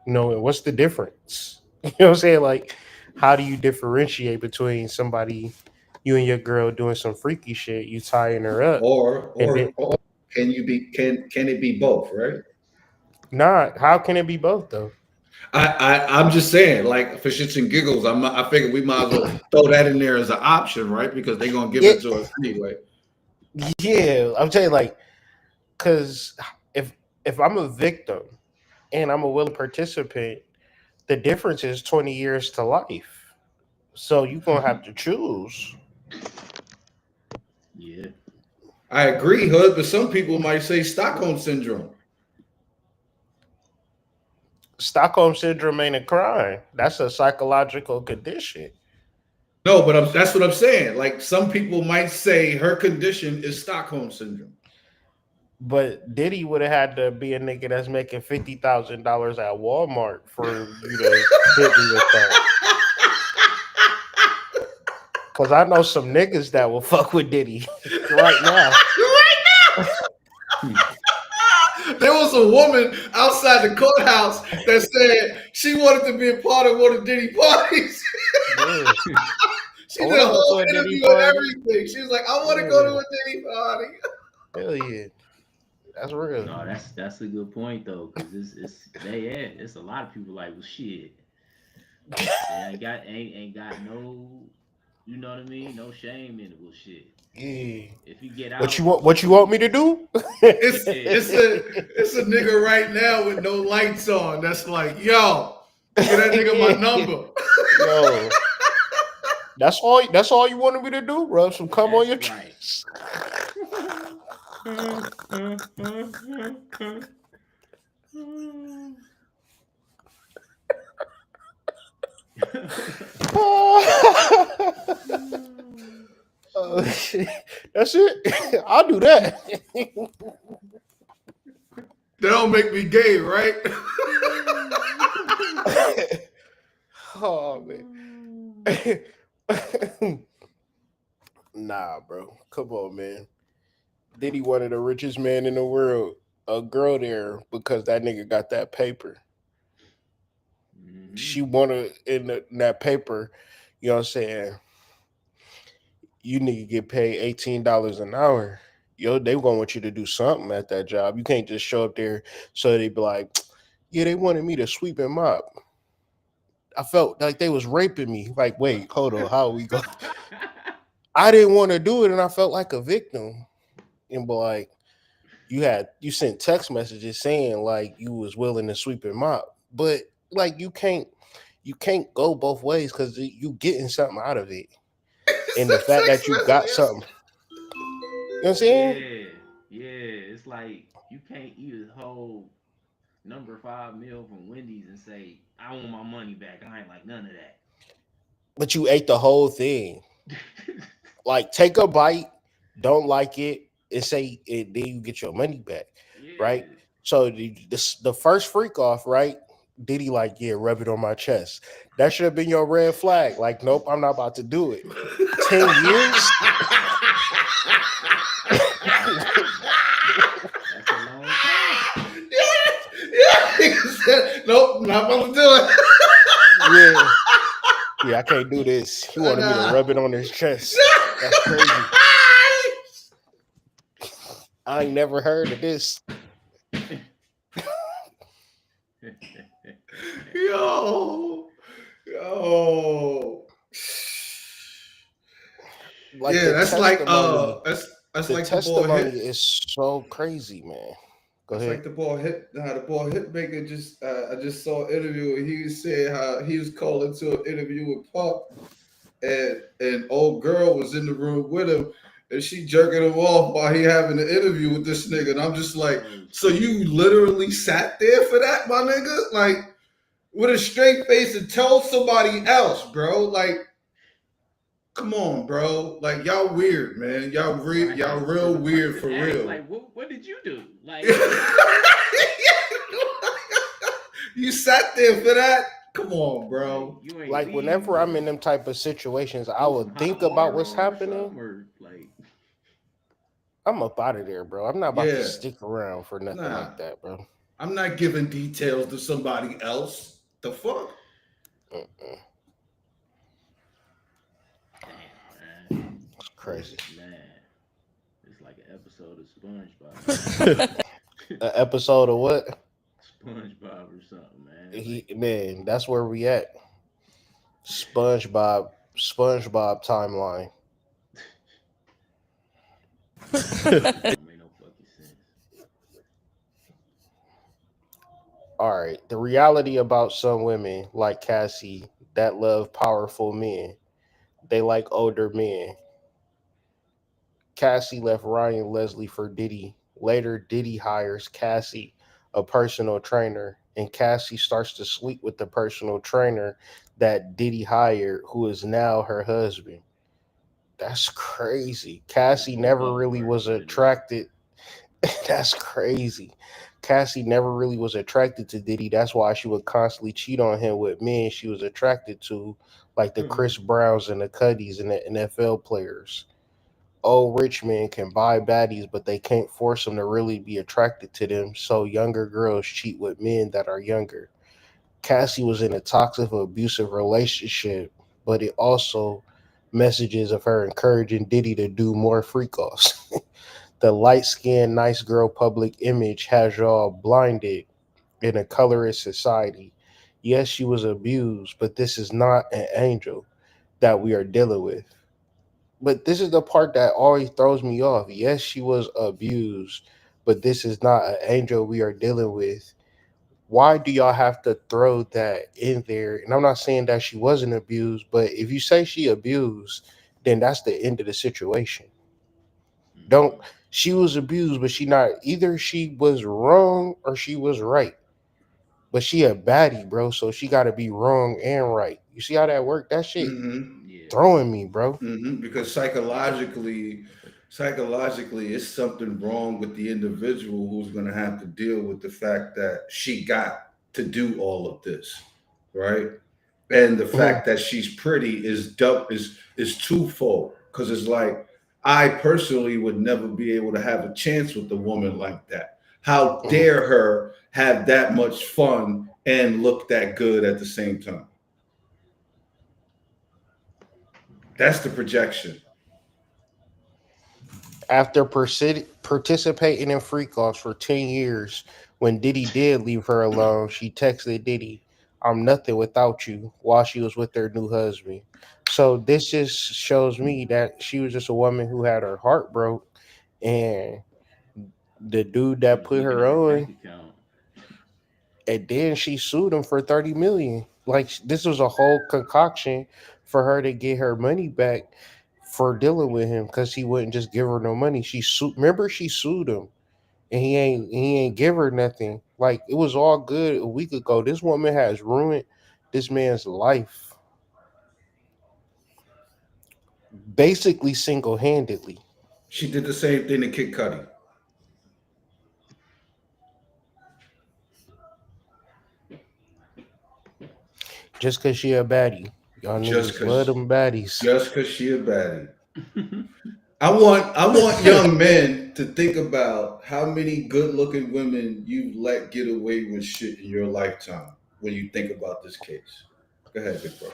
What's the difference? You know what I'm saying? Like, how do you differentiate between somebody, you and your girl doing some freaky shit, you tying her up, and then Or can it be both, right? not? How can it be both though? I'm just saying, like for shits and giggles, I figured we might as well throw that in there as an option, right? Because they're gonna give Yeah, it to us anyway. yeah. I'm saying like, because if if I'm a victim and I'm a willing participant, the difference is 20 years to life. So you're gonna have to choose. Yeah. I agree, Hood, but some people might say Stockholm syndrome. Stockholm syndrome ain't a crime. That's a psychological condition. No, but that's what I'm saying. Like some people might say her condition is Stockholm syndrome. But Diddy would have had to be a nigga that's making $50,000 at Walmart for you to hit me with that. Cause I know some niggas that will fuck with Diddy right now. There was a woman outside the courthouse that said she wanted to be a part of one of Diddy parties. Yeah. I She did want a to go to whole a Diddy interview and party. everything. She was like, I want to go Yeah. to a Diddy party. Hell yeah. That's real. No, that's a good point though, because it's a lot of people like, well, shit, ain't got no, you know what I mean, no shame in it. Well, shit, Yeah. if you get What you out, want? What you want me to do? It's yeah, it's a it's a nigga right now with no lights on. That's like, yo, get that nigga my number. Yo, that's all. That's all you wanted me to do. Rub some cum on that's your right. chest. Oh, shit. That's it. I'll do that. That don't make me gay, right? Oh man. Nah, bro. Come on, man. Diddy one of the richest man in the world. A girl there because that nigga got that paper. Hmm. She wanted in that paper, you know what I'm saying? You need to get paid $18 an hour. Yo, they gonna want you to do something at that job. You can't just show up there so they be like, yeah, they wanted me to sweep and mop. I felt like they was raping me. Like, wait, hold on, how we go? I didn't want to do it, and I felt like a victim. And but like, you sent text messages saying like you was willing to sweep and mop, but like you can't go both ways because you getting something out of it, and the fact Sex that you got messages. something, you know what I'm saying? Yeah, yeah. It's like you can't eat a whole number 5 meal from Wendy's and say, I want my money back. I ain't like none of But you ate the whole thing. that. Like, take a bite, don't like it, and say it, then you get your money back, right? Yeah. So the first freak off, right? Diddy like, yeah, rub it on my chest. That should have been your red flag. Like, nope, I'm not about to do it. 10 years. That's a long time. Yeah, he said, nope, not about to do it. Yeah. Yeah, I can't do this. He wanted me to Nah. rub it on his chest. That's crazy. I ain't never heard of this. Yo, yo. Like Yeah, the testimony, that's the like the boy testimony hit. is so crazy, man. Go That's ahead. like the boy hit. How the boy Hitmaker just. I just saw an interview and he said how he was called into an interview with Pop, and old girl was in the room with him, and she jerking him off while he having an interview with this nigga, and I'm just like, Oh so shit. you literally sat there for that, my nigga, like with a straight face and told somebody else, bro, like. Come on, bro. Like y'all weird, man. Y'all Right. So real the weird person for asked, real. like, what did you do? Like, You sat there for that? Come on, like bro. you ain't Like leave whenever I'm or in them type of situations, I put some would think hot about water what's on or happening. something, or like, I'm up out of there, bro. I'm not about to Yeah. stick around for nothing Nah. like that, bro. I'm not giving details to somebody else. The fuck? Damn, man. It's This crazy. man. It's like an episode of SpongeBob. An episode of what? SpongeBob or something, man. Like, Man, that's where we at. SpongeBob timeline. don't make no fucking sense. All right. The reality about some women like Cassie that love powerful men. They like older men. Cassie left Ryan Leslie for Diddy. Later, Diddy hires Cassie, a personal trainer, and Cassie starts to sleep with the personal trainer that Diddy hired, who is now her husband. That's crazy. Cassie Both never of them really was working with a nigga. attracted. That's crazy. Cassie never really was attracted to Diddy. That's why she would constantly cheat on him with men she was attracted to, like the Chris Browns and the Cuddies and the NFL players. Old rich men can buy baddies, but they can't force them to really be attracted to them. So younger girls cheat with men that are younger. Cassie was in a toxic, abusive relationship, but it also messages of her encouraging Diddy to do more freak offs. The light skinned, nice girl public image has y'all blinded in a colorist society. Yes, she was abused, but this is not an angel that we are dealing with. But this is the part that always throws me off. Yes, she was abused, but this is not an angel we are dealing with. Why do y'all have to throw that in there? And I'm not saying that she wasn't abused, but if you say she abused, then that's the end of the situation. Don't She was abused, but she not either she was wrong or she was right. But she a baddie, bro, so she gotta be wrong and right. You see how that work? That shit Mm-hmm. Yeah. throwing me, bro. Mm-hmm. Because psychologically, it's something wrong with the individual who's going to have to deal with the fact that she got to do all of this, right? And the Mhm, fact that she's pretty is twofold. Because it's like I personally would never be able to have a chance with a woman like that. How mhm. dare her have that much fun and look that good at the same time? That's the projection. After participating in freak offs for 10 years, when Diddy did leave her alone, she texted Diddy, I'm nothing without you, while she was with her new husband. So this just shows me that she was just a woman who had her heart broke, and the dude He that was put looking her at her bank on, account. and then she sued him for 30 million. Like this was a whole concoction for her to get her money back for dealing with him because he wouldn't just give her no money. Remember she sued him and he ain't give her nothing. Like it was all good a week ago. This woman has ruined this man's life basically single handedly She did the same thing to Kid Cudi. just because she a baddie. Y'all Just niggas love cause them baddies. just cause she a baddie. I want young men to think about how many good looking women you let get away with shit in your lifetime when you think about this case. Go ahead, big bro.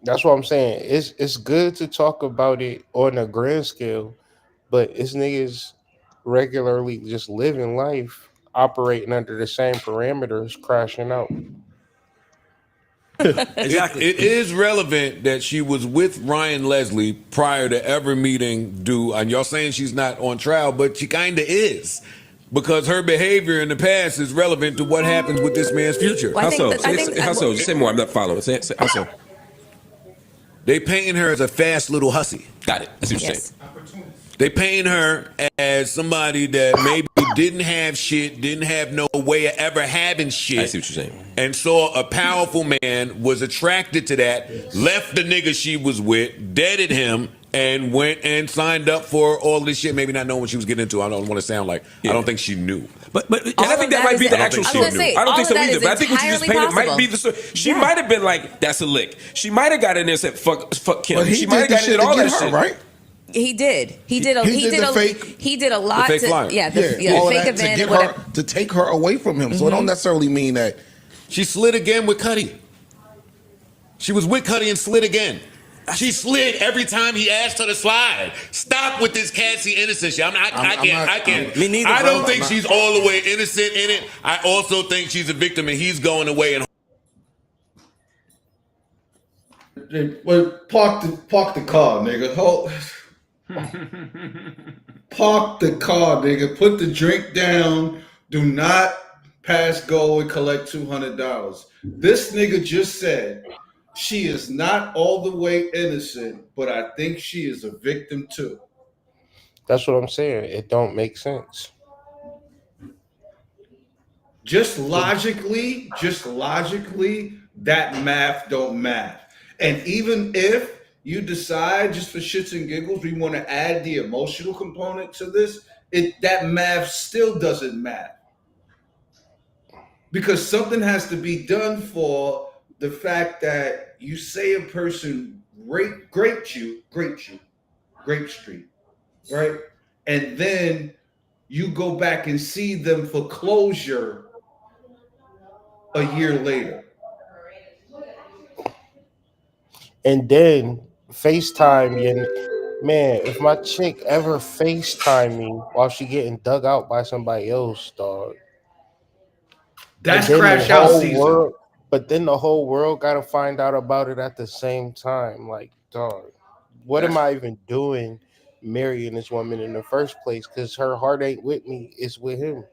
That's what I'm saying. It's good to talk about it on a grand scale, but it's niggas regularly just living life, operating under the same parameters, crashing out. Exactly. It is relevant that she was with Ryan Leslie prior to ever meeting Dude. And y'all saying she's not on trial, but she kind of is. Because her behavior in the past is relevant to what happens with this man's future. Well, How so? I think How so? Say more. I'm not following. How so? They paint her as a fast little hussy. Got it. That's what you're yes. saying. They paint her as somebody that maybe didn't have shit, didn't have no way of ever having shit. I see what you're saying. And saw a powerful man, was attracted to that, left the nigga she was with, deaded him, and went and signed up for all this shit, maybe not knowing what she was getting into. I don't want to sound like, I don't think she knew. But and All I think of that that might is- be the I don't actual think story. so. I was gonna say, I don't all think of so that either. is But I think what you just entirely painted might be possible. the story. She Yeah. might have been like, "That's a lick." She might have got in there and said, "Fuck Kim." But he She might did have the got shit into to all get that her, shit, right? He did. He did. He did the fake. He did a lot. fake to, flyer. Yeah, the, Yeah, all of fake that to event. get Whatever. her to take her away from him. So it don't necessarily mean that She slid again with Cuddy. She was with Cuddy and slid again. She slid every time he asked her to slide. Stop with this Cassie innocent shit. I can't. Me neither, I bro. don't think she's all the way innocent in it. I also think she's a victim and he's going away and Well, park the car, nigga. Park the car, nigga. Put the drink down. Do not pass go and collect $200. This nigga just said she is not all the way innocent, but I think she is a victim too. That's what I'm saying. It don't make sense. Just logically, that math don't math. And even if you decide, just for shits and giggles, we want to add the emotional component to this, that math still doesn't math. Because something has to be done for the fact that you say a person raped you, Grape Street, right? And then you go back and see them for closure a year later. And then FaceTime you, man. If my chick ever FaceTime me while she getting dug out by somebody else, dog. And That's then the crash out whole season. world, but then the whole world got to find out about it at the same time. Like, dog, what am That's I even doing marrying this woman in the first place? Because her heart ain't with me, it's with him.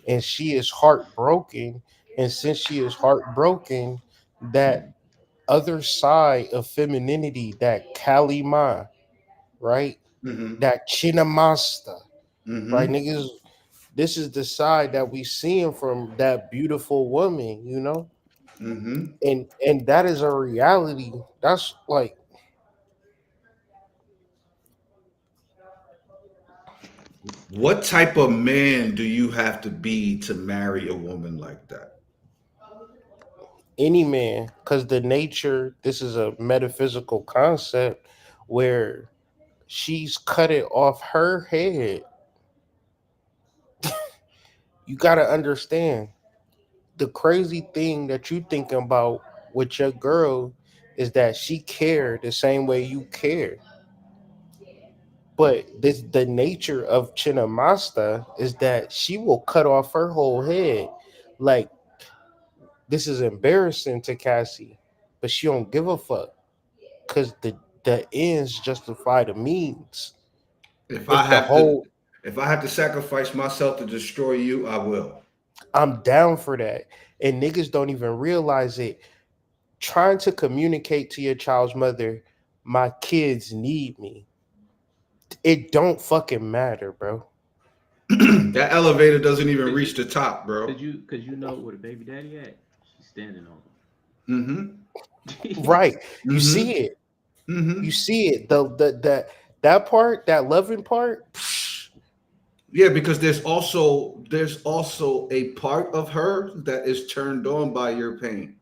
And she is heartbroken. And since she is heartbroken, that other side of femininity, that Kalima, right? mm-hmm, That Chinamasta, right? mm-hmm, Niggas, this is the side that we seeing from that beautiful woman, you know? mm-hmm. And that is a reality. That's like What type of man do you have to be to marry a woman like that? any man, because the nature, this is a metaphysical concept where she's cut it off her head. You got to understand the crazy thing that you thinking about with your girl is that she care the same way you care. But this the nature of Chinamasta is that she will cut off her whole head. Like, this is embarrassing to Cassie, but she don't give a fuck because the ends justify the means. If I If the have to, whole if I have to sacrifice myself to destroy you, I will. I'm down for that, and niggas don't even realize it. Trying to communicate to your child's mother, my kids need me. It don't fucking matter, bro. That elevator doesn't even reach the top, bro. Cause you know where the baby daddy at? She's standing on Mm-hmm. him. Right? You Mm-hmm. see it. Mm-hmm. You see it. That part, that loving part. Yeah, because there's also a part of her that is turned on by your pain.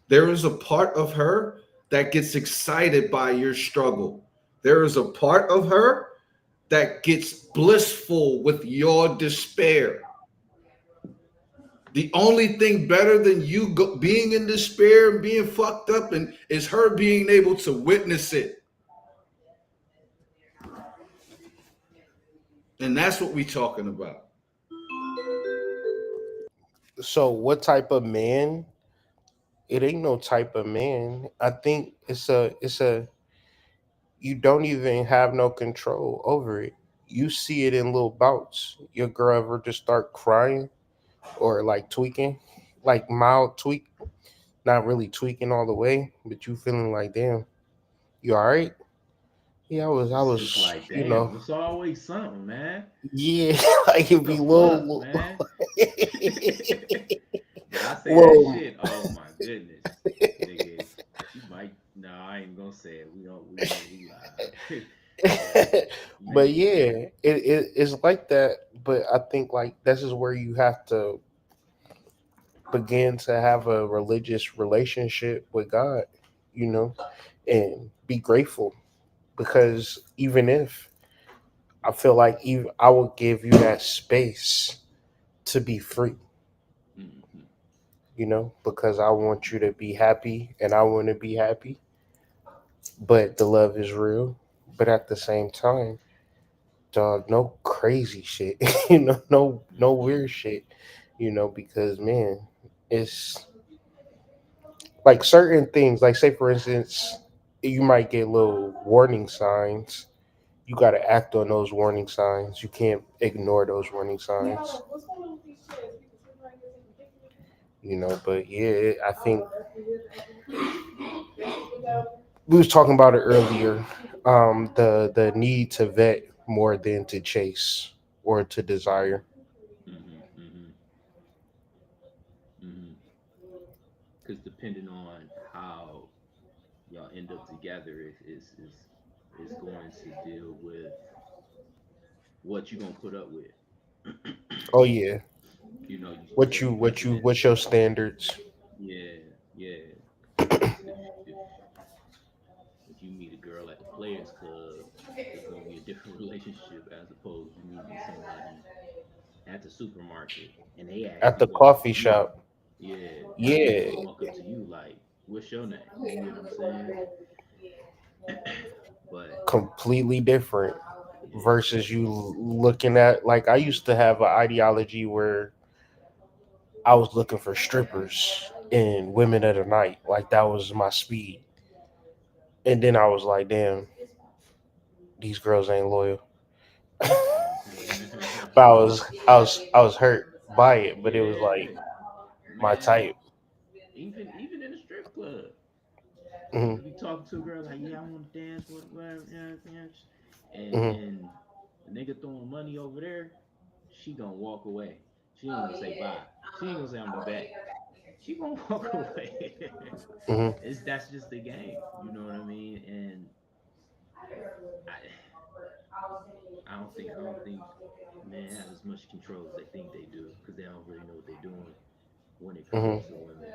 There is a part of her that gets excited by your struggle. There is a part of her that gets blissful with your despair. The only thing better than being in despair and being fucked up and is her being able to witness it. And that's what we talking about. So what type of man? It ain't no type of man. I think it's a you don't even have no control over it. You see it in little bouts. Your girl ever just start crying or like tweaking, like mild tweak, not really tweaking all the way, but you feeling like, damn, you all right? Yeah, I It's was, like, damn, it's always something, man. yeah, like it'd be The fuck, little, man. But I say that little, shit. Oh my goodness, nigga. She might. No, I ain't gonna say it. We don't. We live. But but man, yeah, it's like that. But I think like this is where you have to begin to have a religious relationship with God, you know, and be grateful. because even if I feel like even I would give you that space to be free, Mm-hmm. because I want you to be happy and I want to be happy, but the love is real. But at the same time, dog, no crazy shit, no Mm-hmm. weird shit, because man, it's like certain things, like say for instance, you might get little warning signs. You got to act on those warning signs. You can't ignore those warning signs. But yeah, I think we was talking about it earlier. The need to vet more than to chase or to desire. Mm-hmm. Mm-hmm. Mm-hmm. Because depending on how y'all end up together, is going to deal with what you gonna put up with. Oh yeah, You set a precedent. what's your standards? Yeah, yeah. Because if you meet a girl at the Players Club, it's gonna be a different relationship as opposed to meeting somebody at the supermarket and they At actually the walk up coffee to you. shop. Yeah, and they Yeah, actually walk up to you like, "What's your name?" You get what I'm saying? But completely different yeah, versus you looking at, like, I used to have an ideology where I was looking for strippers and women of the night. Like that was my speed. And then I was like, damn, these girls ain't loyal. But I was hurt by it, but it was like yeah, my man. type. Even in a strip club, Hmm. you be talking to a girl like, "Yeah, I want to dance, whatever, yeah, Hmm. and the nigga throwing money over there, she gonna walk away. She ain't gonna say bye. She ain't gonna say I'll be back. She gonna walk away. Hmm. That's just the game. You know what I mean? And I I don't think men have as much control as they think they do because they don't really know what they're doing when it Hmm. comes to women.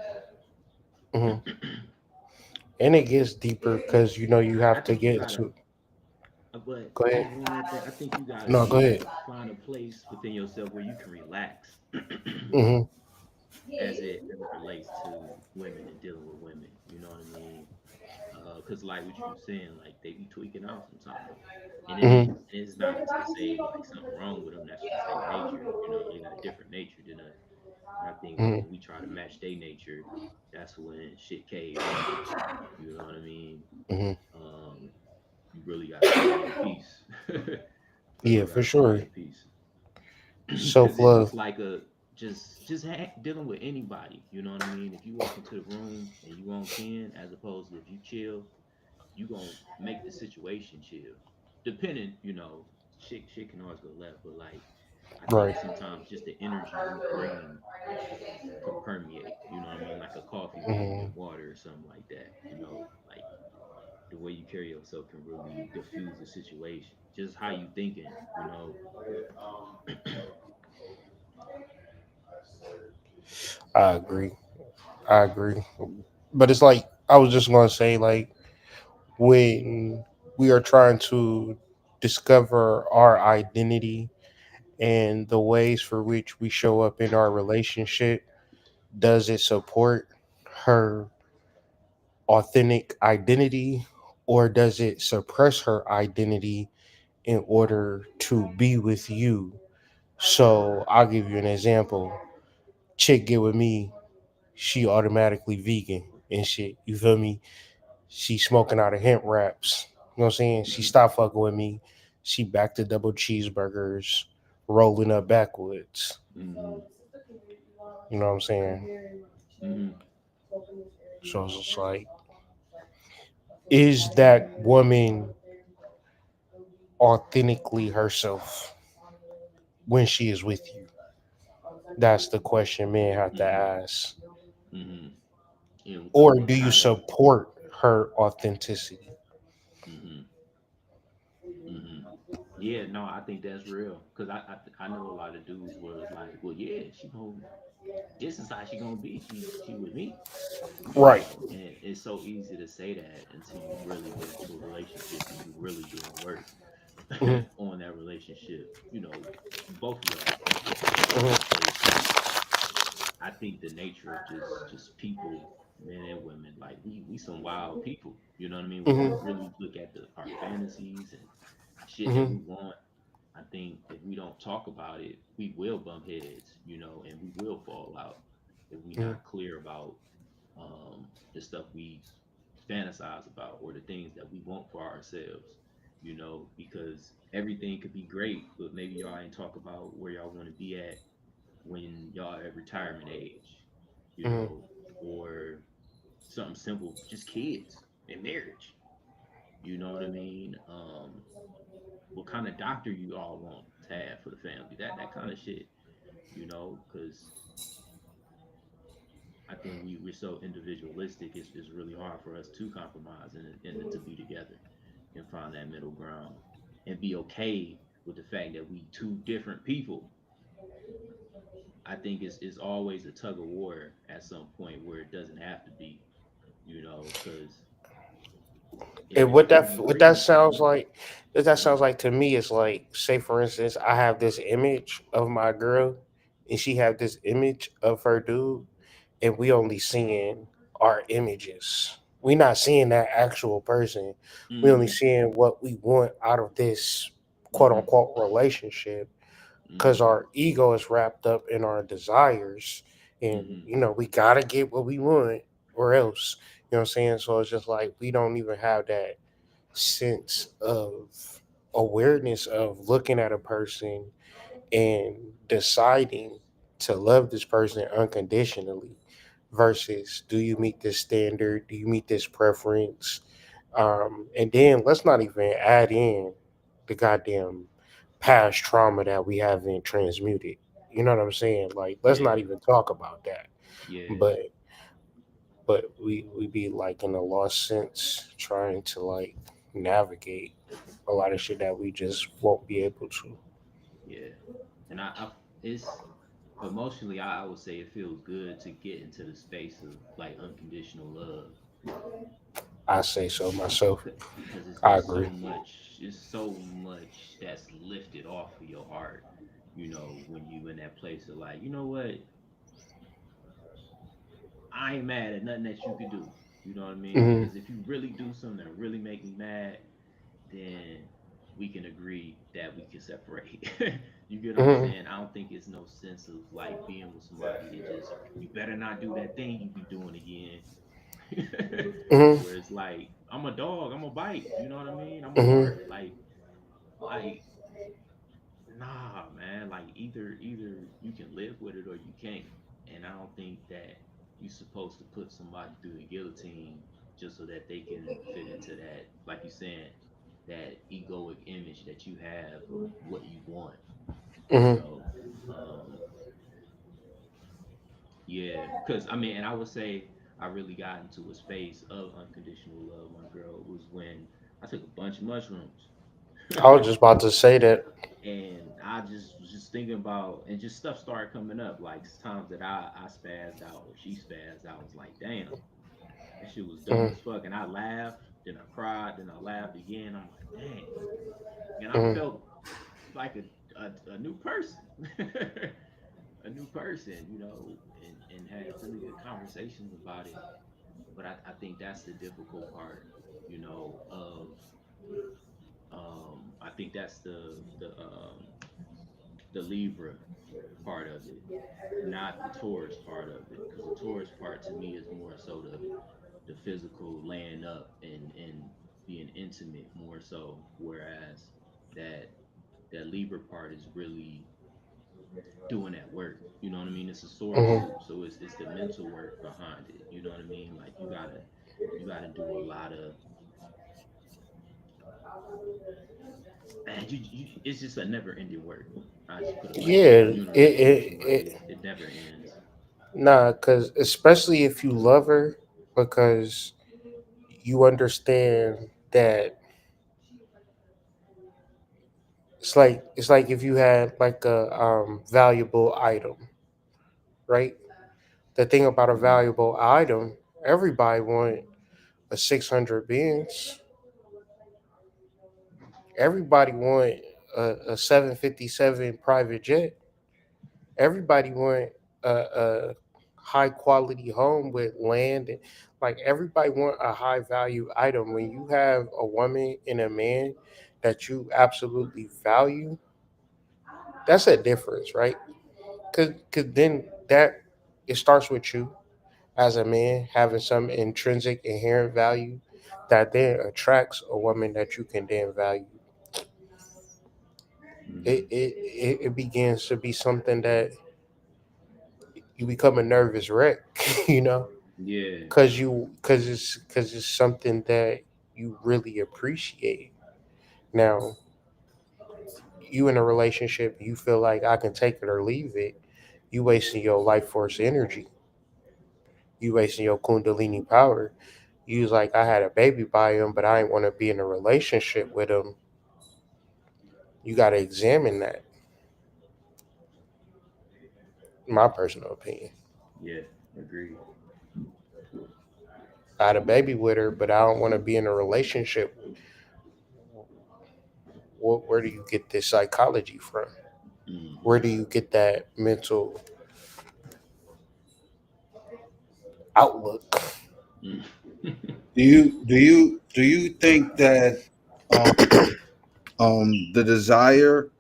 Hmm. And it gets deeper because you I have to think you get gotta, into. but Go ahead. just one more thing. I think you gotta No, go ahead. find a place within yourself where you can relax Hmm. as it relates to women and dealing with women. You know what I mean? Because like what you were saying, like they be tweaking out sometimes, and it ain't. Hmm. It's not to say like something wrong with them. That's just their nature. You know, they got a different nature than us. And I think Hmm. when we try to match their nature, that's when shit cave in. You know what I mean? Hmm. Um, you really got to put it in peace. Yeah, Really got for to put it sure. in peace. Self Because it's love. like a dealing with anybody. You know what I mean? If you walk into the room and you on 10, as opposed to if you chill, you gonna make the situation chill. Depending, shit can always go left, but like I think Right. sometimes just the energy you bring can permeate. You know what I mean? Like a coffee making Hmm. your water or something like that. Like the way you carry yourself can really diffuse the situation. Just how you thinking. I agree. I agree. But it's like I was just gonna say, like, when we are trying to discover our identity and the ways for which we show up in our relationship, does it support her authentic identity or does it suppress her identity in order to be with you? So I'll give you an example. Chick get with me, she automatically vegan and shit. You feel me? She smoking out of hemp wraps. You know what I'm saying? She stopped fucking with me. She back to double cheeseburgers, rolling up backwoods. Mm-hmm. You know what I'm saying? Mm-hmm. So it's just like, is that woman authentically herself when she is with you? That's the question men have to Mm-hmm. ask. Mm-hmm. And Or what do you kind of support her authenticity? mm-hmm. Mm-hmm. Yeah, no, I think that's real. Cause I know a lot of dudes was like, well, yeah, she gonna this is how she gonna be. She with me, you Right. know. And it's so easy to say that until you really get into a relationship and you really doing work Hmm. on that relationship. You know, both of y'all, Hmm. because I think the nature of just people, men and women, like we some wild people. You know what I mean? When you Hmm. really look at our fantasies and shit that we Hmm. want, I think if we don't talk about it, we will bump heads, you know, and we will fall out if we Hmm. not clear about the stuff we fantasize about or the things that we want for ourselves, you know, because everything could be great, but maybe y'all ain't talk about where y'all want to be at when y'all at retirement age, you Hmm. know, or something simple, just kids and marriage. You know what I mean? What kind of doctor you all want to have for the family? That kind of shit, you know, because I think we're so individualistic. It's really hard for us to compromise and to be together and find that middle ground and be okay with the fact that we two different people. I think it's always a tug of war at some point where it doesn't have to be, you know, because And if you don't what agree that with sounds something, like, what that uh, sounds like to me is like, say for instance, I have this image of my girl, and she have this image of her dude, and we only seeing our images. We not seeing that actual person. We only mm-hmm, seeing what we want out of this quote mm-hmm, unquote relationship, because mm-hmm, our ego is wrapped up in our desires, and mm-hmm, we gotta get what we want or else. You know what I'm saying? So it's just like we don't even have that sense of awareness of looking at a person and deciding to love this person unconditionally versus, do you meet this standard, do you meet this preference, and then let's not even add in the goddamn past trauma that we haven't transmuted. You know what I'm saying? Like, let's not yeah, even talk about that. yeah, but we be like in a lost sense trying to like navigate a lot of shit that we just won't be able to. yeah. And it's emotionally, I would say it feels good to get into the space of like unconditional love I say so myself. because it's I just agree. so much that's lifted off of your heart, you know, when you in that place of like, you know what, I ain't mad at nothing that you could do. You know what I mean? Hmm. Because if you really do something that really make me mad, then we can agree that we can separate. You get what I'm Hmm. saying? I don't think it's no sense of like being with somebody and just you better not do that thing you be doing again. Hmm. Where it's like I'm a dog, I'm a bite. You know what I mean? I'm a Hmm. bark. Like nah, man. Like either you can live with it or you can't. And I don't think that you're supposed to put somebody through the guillotine just so that they can fit into that, like you saying, that egoic image that you have of what you want. You Hmm. know, um, yeah. Because I mean, and I would say I really got into a space of unconditional love. My girl was when I took a bunch of mushrooms. I was just about to say that. And I just was just thinking about and just stuff started coming up like times that I spazzed out or she spazzed out. I was like, damn, that shit was dumb Hmm. as fuck. And I laughed, then I cried, then I laughed again. I'm like, dang. And I Hmm. felt like a new person. A new person, you know, and had really good conversations about it. But I think that's the difficult part, you know, of I think that's the Libra part of it, not the Taurus part of it. Because the Taurus part to me is more so the physical laying up and being intimate more so, whereas that that Libra part is really doing that work. You know what I mean? It's a source Hmm. too, so it's the mental work behind it. You know what I mean? Like you gotta do a lot of man. It's just a never ending work. I just put it like that. Yeah, Universalism, like it never ends. nah, because especially if you love her, because you understand that it's like if you had like a valuable item, right? The thing about a Mm-hmm. valuable item, everybody want a 600 Benz. Everybody want a 757 private jet. Everybody want a high quality home with land. Like everybody want a high value item. When you have a woman and a man that you absolutely value, that's a difference, right? Cause then that it starts with you as a man having some intrinsic inherent value that then attracts a woman that you can then value. Mm-hmm. It begins to be something that you become a nervous wreck, you know, Yeah. because it's something that you really appreciate. Now, you in a relationship, you feel like I can take it or leave it. You wasting your life force energy. You wasting your kundalini power. You was like, I had a baby by him, but I didn't want to be in a relationship with him. You got to examine that. My personal opinion. Yeah. Agreed. I had a baby with her, but I don't want to be in a relationship. Where do you get this psychology from? Where Mm-hmm. do you get that mental outlook? Mm-hmm. Do you think that um, the desire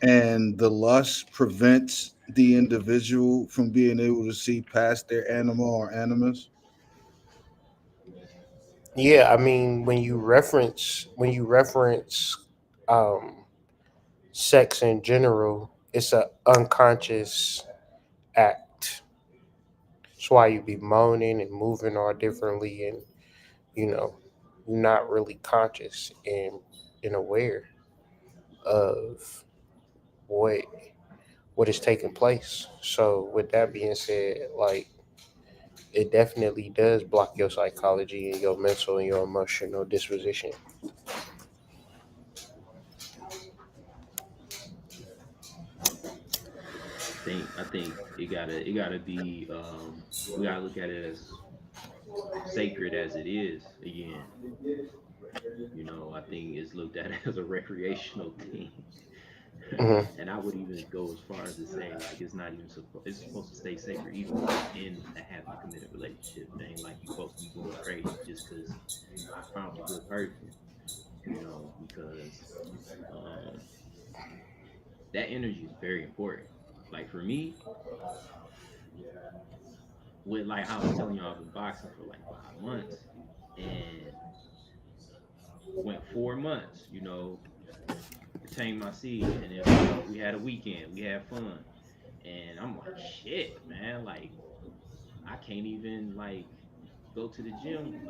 and the lust prevents the individual from being able to see past their animal or animus? Yeah, I mean, when you reference um, sex in general, it's an unconscious act. That's why you be moaning and moving all differently, and you know, you're not really conscious and aware of what what is taking place. So, with that being said, like it definitely does block your psychology and your mental and your emotional disposition. I think it gotta be we gotta look at it as sacred as it is again. I think it's looked at as a recreational thing. Hmm. And I would even go as far as to say like it's not even it's supposed to stay sacred even when you're in a happy committed relationship. It ain't like you're supposed to be going crazy just because I found a good person, because um that energy is very important. Like for me, with like I was telling you, I've been boxing for like 5 months and went 4 months, retained my seed. And if we had a weekend, we had fun. And I'm like, shit, man, like I can't even like go to the gym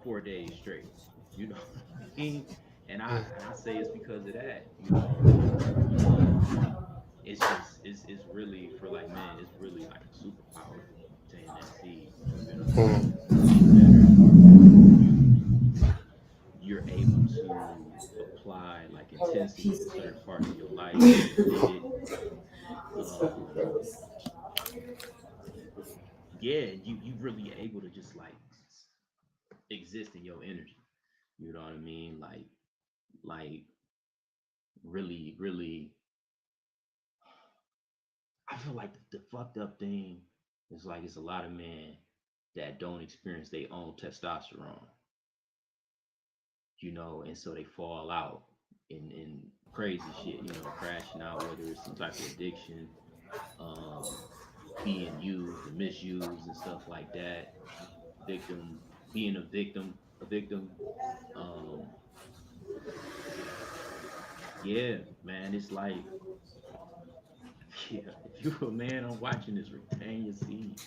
4 days straight. You know what I mean? And I say it's because of that, it's just it's really for like men, it's really like a superpower obtaining that seed, Hmm. because no matter you you're able to apply like intensity to certain parts of your life with it. um yeah, you really able to just like exist in your energy, you know what I mean, like really. I feel like the fucked up thing is like it's a lot of men that don't experience their own testosterone, and so they fall out in crazy shit, crashing out, whether it's some type of addiction, um, being used and misused and stuff like that, victim, being a victim. Um, yeah, man, it's like, yeah, if you a man, I'm watching this, retain your seed,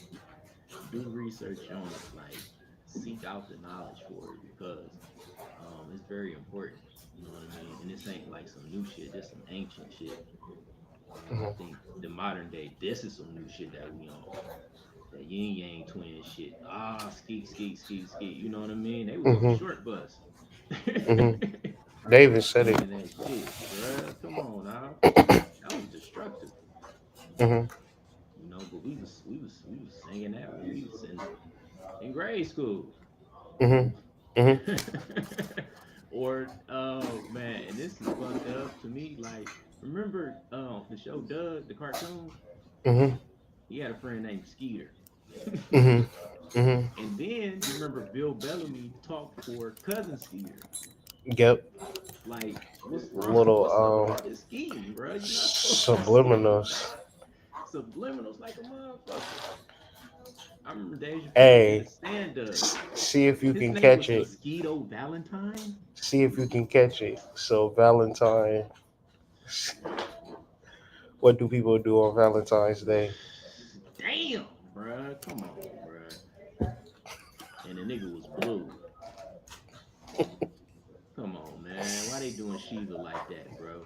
do research on it, like seek out the knowledge for it because it's very important. You know what I mean? And this ain't like some new shit. This some ancient shit. I Hmm. think the modern day, this is some new shit that we on. That yin yang twin shit. Skeet, skeet, skeet, skeet. You know what I mean? They was on the Hmm. short bus. Hmm. They even said it. singing that shit, bruh. Come on now. That was destructive. Hmm. You know, but we was singing that when we was in grade school. Hmm. Hmm. Or man, and this is fucked up to me. Like, remember the show Doug, the cartoon? Hmm. He had a friend named Skeeter. Hmm. Hmm. And then you remember Bill Bellamy talked for cousin Skeeter. Yep. Like, what's wrong? What's up with Little all this scheming, bro? You're not supposed to scheme. subliminals. Subliminals like a motherfucker. I remember Dave Chappelle did a Hey, stand up. see if you His can name catch was it. Mosquito Valentine. See if you can catch it. So Valentine, what do people do on Valentine's Day? Damn, bruh. Come on, bruh. And the nigga was blue. Come on, man. Why they doing Sheila like that, bro?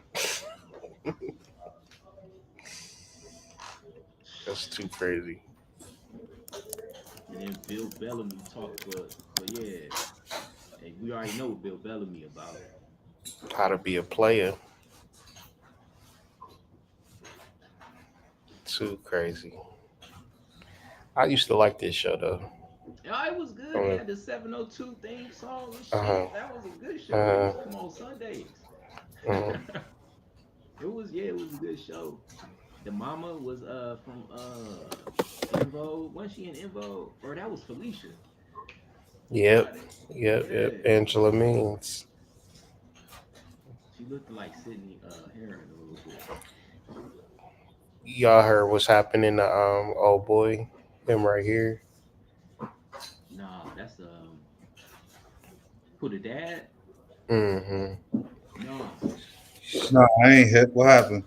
That's too crazy. And then Bill Bellamy talked for yeah. And we already know what Bill Bellamy about. How to be a player. Too crazy. I used to like this show though. Yeah, it was good. They Uh had the 702 theme song and huh. shit. That was a good show. They Uh used to come on Sundays. huh. It was a good show. The mama was from Invo. Wasn't she in Invo? Or that was Felicia. Yep. Why they Yep. Yep. yeah. Angela Means. She looked like Sydney Heron a little bit. Y'all heard what's happening to old boy, him right here. Nah, that's who the dad? Mm-hmm. No. No, I ain't hit. What happened?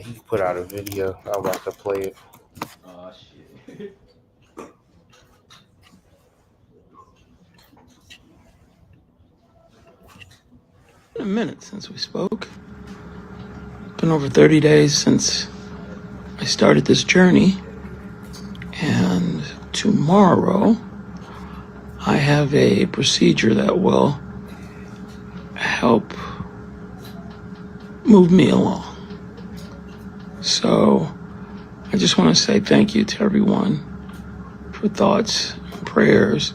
He put out a video. I'm about to play it. Oh shit. A minute since we spoke. Been over 30 days since I started this journey, and tomorrow I have a procedure that will help move me along. So I just want to say thank you to everyone for thoughts, and prayers,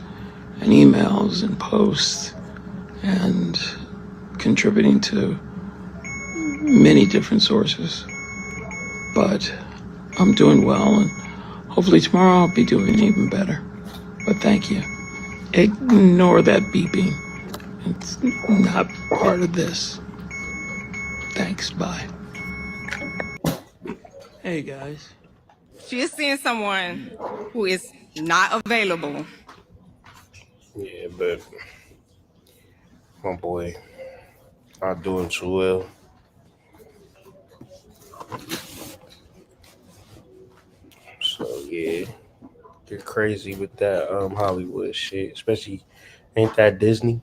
and emails and posts, and contributing to many different sources. But I'm doing well, and hopefully tomorrow I'll be doing even better. But thank you. Ignore that beeping. It's not part of this. Thanks. Bye. Hey, guys. She is seeing someone who is not available. Yeah, but my boy not doing too well. So yeah, you're crazy with that Hollywood shit, especially ain't that Disney?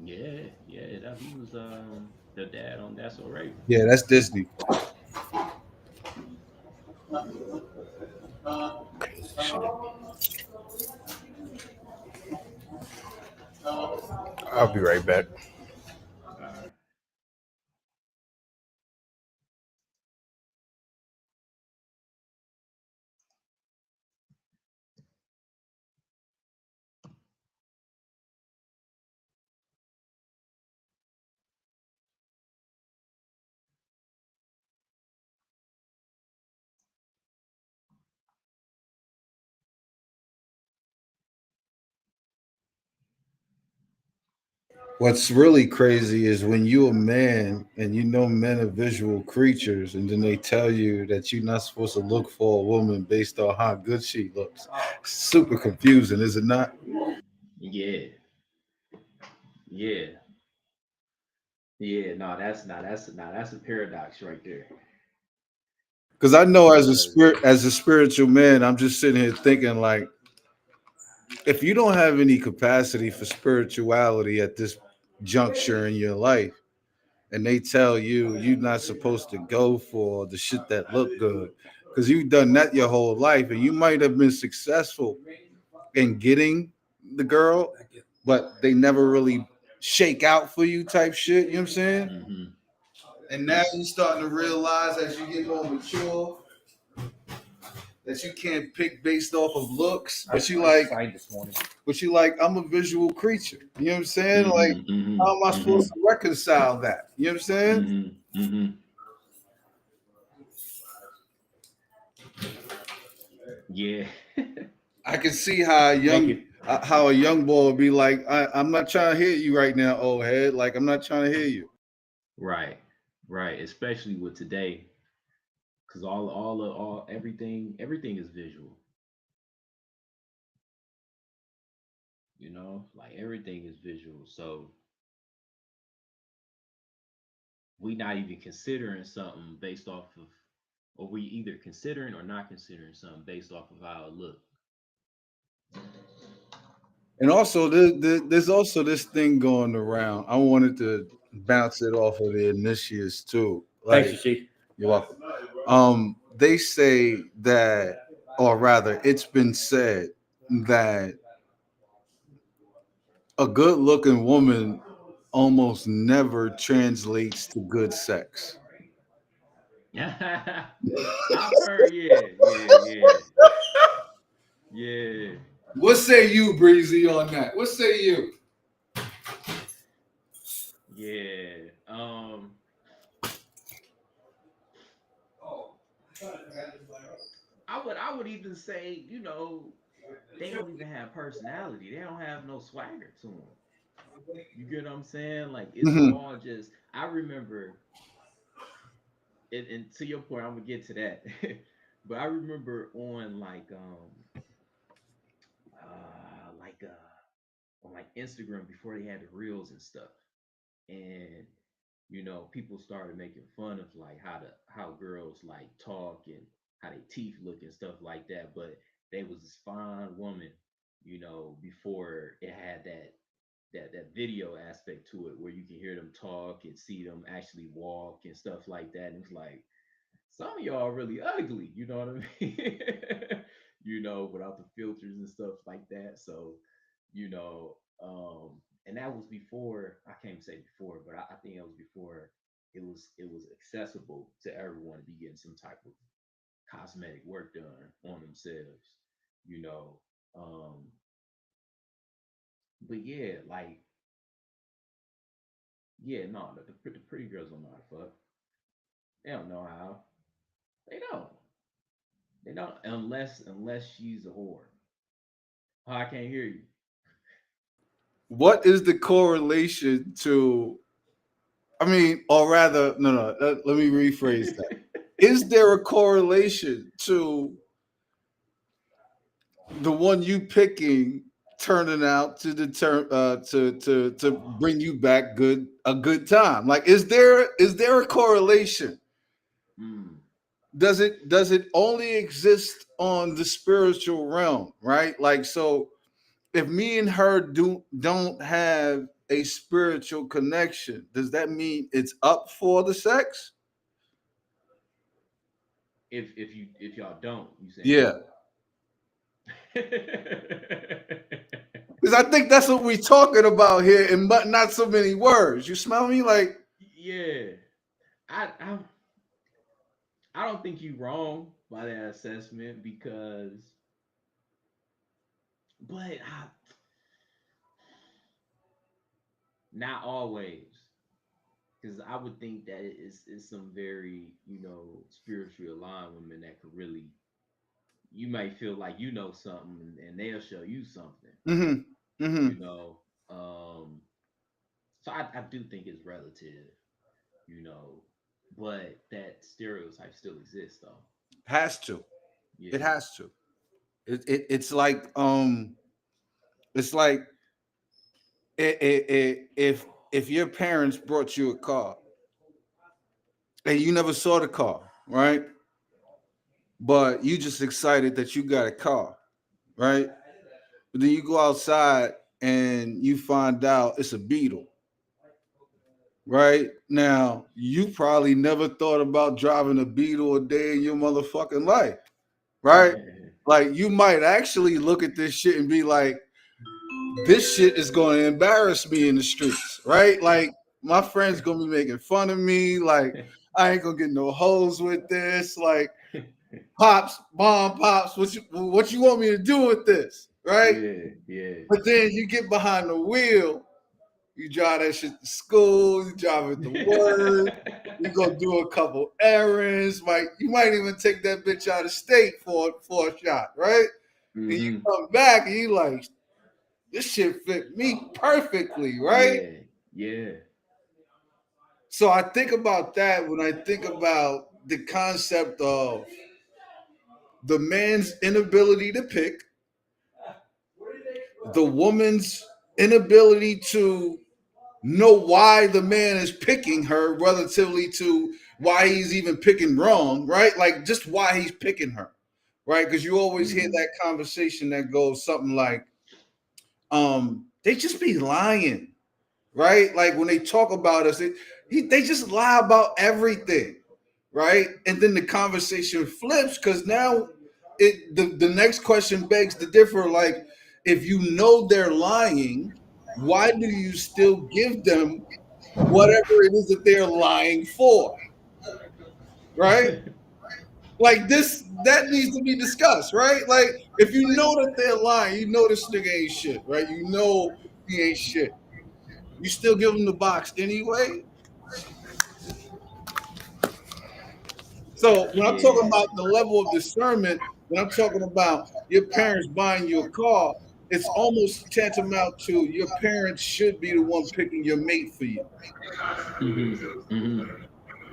Yeah, yeah. That he was the dad on That's So Raven. Yeah, that's Disney. Crazy shit. I'll be right back. Uh, What's really crazy is when you a man and you know men are visual creatures, and then they tell you that you're not supposed to look for a woman based on how good she looks. Super confusing, is it not? yeah, yeah, yeah. No, that's a paradox right there. Because I know Because as a spiritual man, I'm just sitting here thinking like, if you don't have any capacity for spirituality at this juncture in your life, and they tell you you're not supposed to go for the shit that look good, because you've done that your whole life, and you might have been successful in getting the girl, but they never really shake out for you type shit. You know what I'm saying? Mm-hmm. And now you're starting to realize as you get more mature that you can't pick based off of looks, but you like, I'm a visual creature. You know what I'm saying? Like, Mm-hmm. Mm-hmm. how am I Mm-hmm. supposed to reconcile that? You know what I'm saying? Mm-hmm. Mm-hmm. Yeah. I can see how Make it a young boy would be like, I'm not trying to hear you right now, old head. Like, I'm not trying to hear you. right. Right. Especially with today. Because all everything is visual. You know, like everything is visual. So we not even considering something based off of, or we either considering or not considering something based off of how it look. And also, there's also this thing going around. I wanted to bounce it off of the initiates too. Thanks, Like, Chief. you're welcome. They say that, or rather, it's been said that a good-looking woman almost never translates to good sex. I've heard, yeah. Yeah. What say you, Breezy, on that? What say you? Yeah. I would even say, they don't even have personality. They don't have no swagger to them. You get what I'm saying? Like it's Mhm. all just. I remember, and to your point, I'm gonna get to that. But I remember on like on like Instagram before they had the reels and stuff, and people started making fun of like how girls like talk and how they teeth look and stuff like that. But they was this fine woman, before it had that video aspect to it where you can hear them talk and see them actually walk and stuff like that. And it's like some of y'all really ugly, you know what I mean? Without the filters and stuff like that. So, you know, and that was before, I can't even say before, but I think it was before it was accessible to everyone to be getting some type of cosmetic work done on themselves, you know. Um, but yeah, like yeah, no, the pretty girls don't know how to fuck. They don't know how. They don't. They don't unless she's a whore. Oh, I can't hear you. What is the correlation to? I mean, or rather, no. Let me rephrase that. Is there a correlation to the one you picking turning out to deter to bring you back a good time? Like, is there a correlation? Mm. Does it only exist on the spiritual realm, right? Like, so if me and her don't have a spiritual connection, does that mean it's up for the sex? If y'all don't, you saying? Yeah, because I think that's what we're talking about here, and but not so many words. You smell me? Like, Yeah. I I don't think you wrong by that assessment because, but not always. Because I would think that it's some very spiritually aligned women that could really, you might feel like you know something and they'll show you something, mm-hmm, mm-hmm. you know. So I do think it's relative, you know, but that stereotype still exists though. Has to. It Yeah. has to. It's like if your parents brought you a car and you never saw the car, right? But you just excited that you got a car, right? But then you go outside and you find out it's a Beetle, right? Now, you probably never thought about driving a Beetle a day in your motherfucking life, right? Like, you might actually look at this shit and be like, this shit is going to embarrass me in the streets, right? Like my friends gonna be making fun of me. Like I ain't gonna get no hoes with this. Like pops, mom, pops, what you want me to do with this, right? Yeah, yeah. But then you get behind the wheel, you drive that shit to school, you drive it to work, you go do a couple errands, like you might even take that bitch out of state for a shot, right? And you Mm-hmm. come back and you like, this shit fit me perfectly, right? Yeah, yeah. So I think about that when I think about the concept of the man's inability to pick, the woman's inability to know why the man is picking her relatively to why he's even picking wrong, right? Like just why he's picking her, right? Because you always hear Mm-hmm. that conversation that goes something like, they just be lying, right? Like when they talk about us, they just lie about everything, right? And then the conversation flips because now the next question begs to differ. Like, if you know they're lying, why do you still give them whatever it is that they're lying for, right? Like this, that needs to be discussed, right? Like if you know that they're lying, you know this nigga ain't shit, right? You know he ain't shit. You still give him the box anyway. So when I'm talking Yeah. about the level of discernment, when I'm talking about your parents buying you a car, it's almost tantamount to your parents should be the one picking your mate for you. Mm-hmm. Mm-hmm.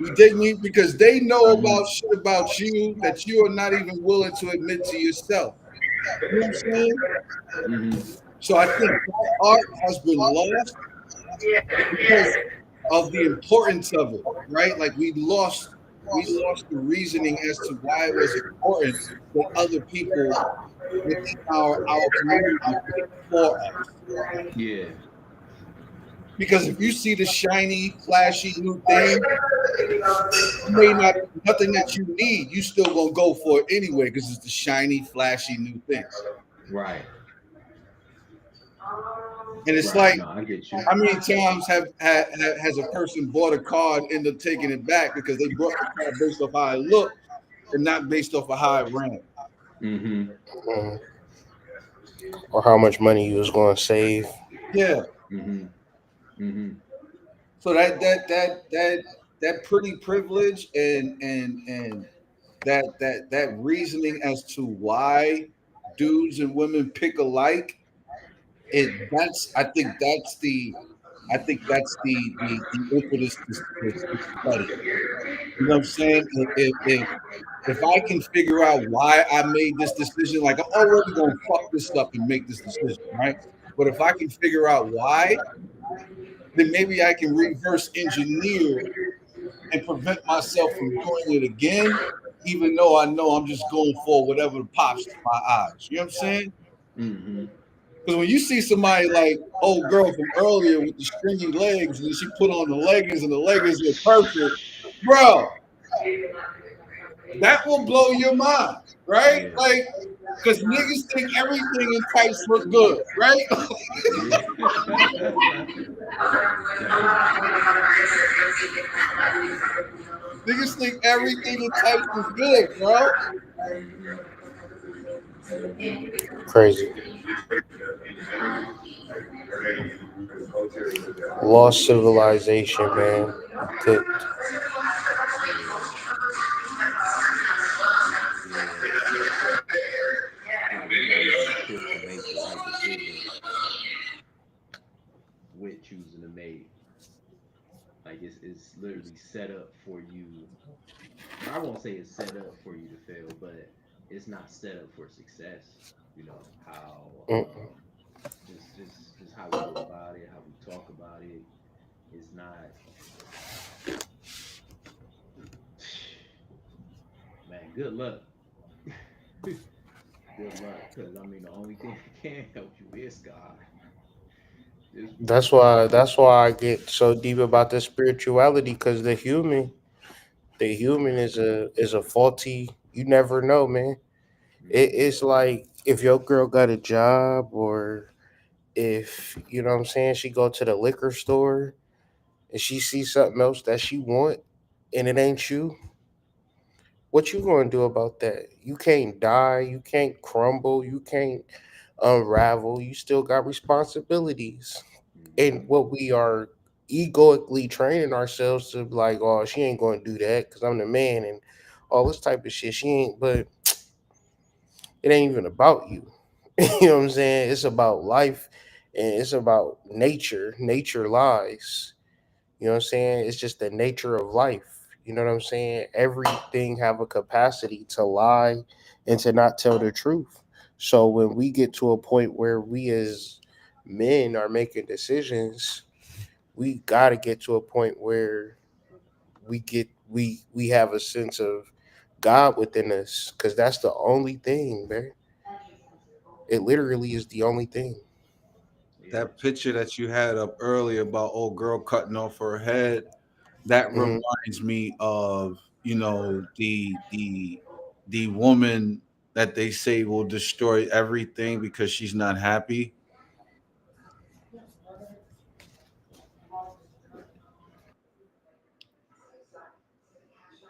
You dig me? Because they know about Mm-hmm. shit about you that you are not even willing to admit to yourself. You know what I'm saying? Mm-hmm. So I think that art has been lost because of the importance of it, right? Like we lost the reasoning as to why it was important that other people within our community pick for us. Yeah. Because if you see the shiny, flashy new thing, it may not be nothing that you need. You still gonna go for it anyway because it's the shiny, flashy new thing. Right. And it's Right. like, No, I get you. how many times has a person bought a car and ended up taking it back because they bought the car based off how it looked and not based off of how it ran? Mm-hmm. Mhm. Or how much money you was going to save. Yeah. Mm-hmm. Mm-hmm. So that pretty privilege and that reasoning as to why dudes and women pick alike, I think that's the impetus to study. You know what I'm saying? If I can figure out why I made this decision, like I'm already gonna fuck this up and make this decision, right? But if I can figure out why, then maybe I can reverse engineer and prevent myself from doing it again, even though I know I'm just going for whatever pops to my eyes. You know what I'm saying? Mm-hmm. Because when you see somebody like old girl from earlier with the stringy legs and then she put on the leggings and the leggings look perfect, bro, that will blow your mind, right? Yeah. Like, because niggas think everything in tights look good, right? Yeah. Definitely. Niggas think everything in tights is good, bro. Mm-hmm. Mm-hmm. Crazy. Lost civilization, man. Cooked. Yeah. Yeah. Like we're not even equipped to make the right decision with choosing a mate. Like it's literally set up for you. I won't say it's set up for you to fail, but it's not set up for success. You know how Mm. just how we go about it, how we talk about it. It's not, man. Good luck. Good luck, because I mean the only thing that can help you is God. Just That's just why. God. That's why I get so deep about the spirituality, because the human is a faulty. You never know, man. Hmm. It's like if your girl got a job or if you know what I'm saying, she go to the liquor store and she sees something else that she want and it ain't you, what you gonna do about that? You can't die, you can't crumble, you can't unravel. You still got responsibilities. And Mm-hmm. what we are egoically training ourselves to be like, oh, she ain't gonna do that because I'm the man and all this type of shit. She ain't, but it ain't even about you. You know what I'm saying? It's about life and it's about nature. Nature lies. You know what I'm saying? It's just the nature of life. You know what I'm saying? Everything have a capacity to lie and to not tell the truth. So when we get to a point where we as men are making decisions, we got to get to a point where we have a sense of God within us cuz that's the only thing, man. It literally is the only thing. Yeah. That picture that you had up earlier about old girl cutting off her head, that Mhm. reminds me of, you know, the woman that they say will destroy everything because she's not happy.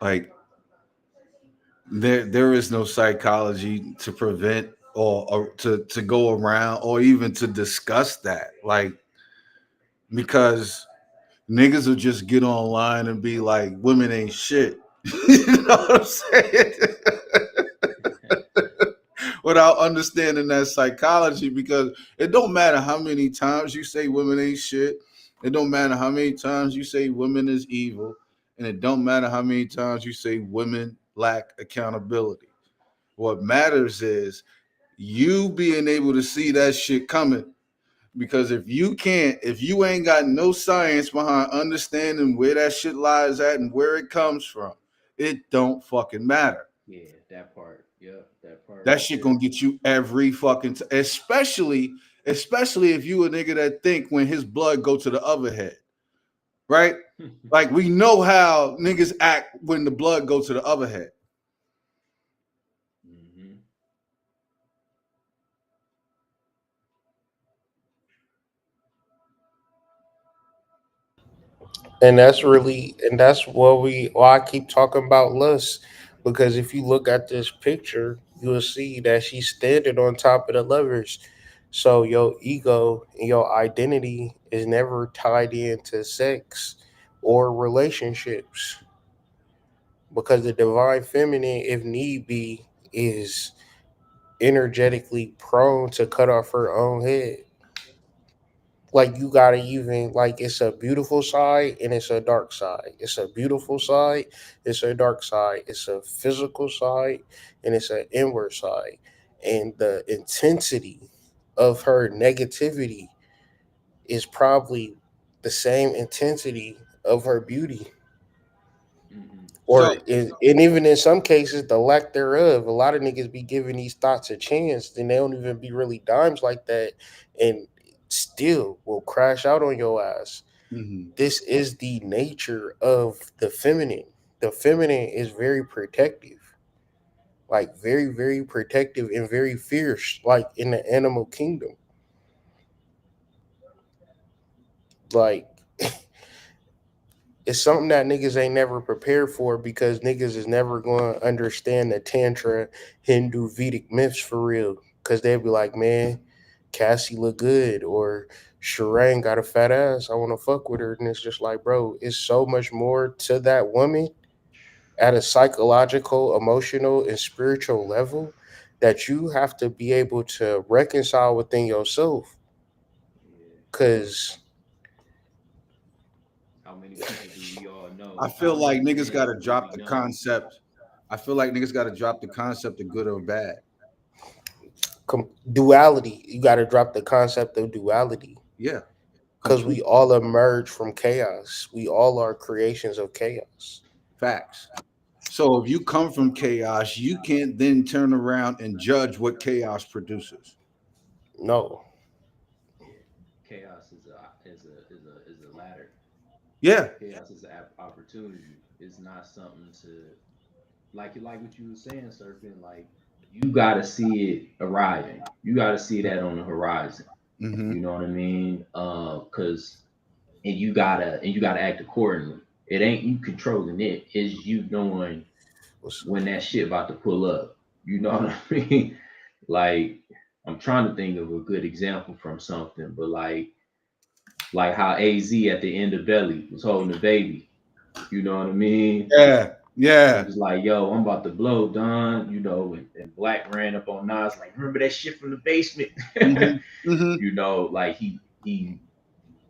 Like there is no psychology to prevent or to go around or even to discuss that. Like because niggas will just get online and be like, women ain't shit. You know what I'm saying? Without understanding that psychology, because it don't matter how many times you say women ain't shit. It don't matter how many times you say women is evil. And it don't matter how many times you say women lack accountability. What matters is you being able to see that shit coming. Because if you ain't got no science behind understanding where that shit lies at and where it comes from, it don't fucking matter. Yeah, that part. Yep, that part That right shit there. gonna get you every fucking especially if you a nigga that think when his blood go to the other head, right? Like we know how niggas act when the blood go to the other head. Mm-hmm. And that's what we why I keep talking about lust. Because if you look at this picture, you'll see that she's standing on top of the levers. So your ego and your identity is never tied into sex or relationships. Because the divine feminine, if need be, is energetically prone to cut off her own head. Like you gotta even like it's a beautiful side and it's a dark side. It's a beautiful side, it's a dark side, it's a physical side, and it's an inward side. And the intensity of her negativity is probably the same intensity of her beauty. Mm-hmm. Or So and even in some cases the lack thereof. A lot of niggas be giving these thoughts a chance, and they don't even be really dimes like that, and still will crash out on your ass. mhm. This is the nature of the feminine. The feminine is very protective, like very, very protective and very fierce, like in the animal kingdom. Like it's something that niggas ain't never prepared for because niggas is never going to understand the Tantra Hindu Vedic myths for real. Because they'll be like, man, Cassie look good or Shireen got a fat ass. I want to fuck with her. And it's just like, bro, it's so much more to that woman at a psychological, emotional, and spiritual level that you have to be able to reconcile within yourself. Yeah. Because How many people do we all I know? How feel like many niggas men gotta do drop we the know? concept. I feel like niggas gotta drop the concept of good or bad. duality, you got to drop the concept of duality Yeah, because we complete all emerge from chaos. We all are creations of chaos. facts. So if you come from chaos, you can't then turn around and judge what chaos produces. No. Yeah. Chaos is a ladder. Yeah, Chaos is an opportunity. It's not something to like what you were saying, surfing. Like you got to see it arriving. You got to see that on the horizon. Mm-hmm. You know what I mean? Cause and you gotta act accordingly. It ain't you controlling it, it's you knowing when that shit about to pull up. You know what I mean? Like I'm trying to think of a good example from something, but like how AZ at the end of Belly was holding the baby. You know what I mean? Yeah, He yeah. was like, "Yo, I'm about to blow, Don." You know, and Black ran up on Nas like, "Remember that shit from the basement?" Mm-hmm. Mm-hmm. You know, like he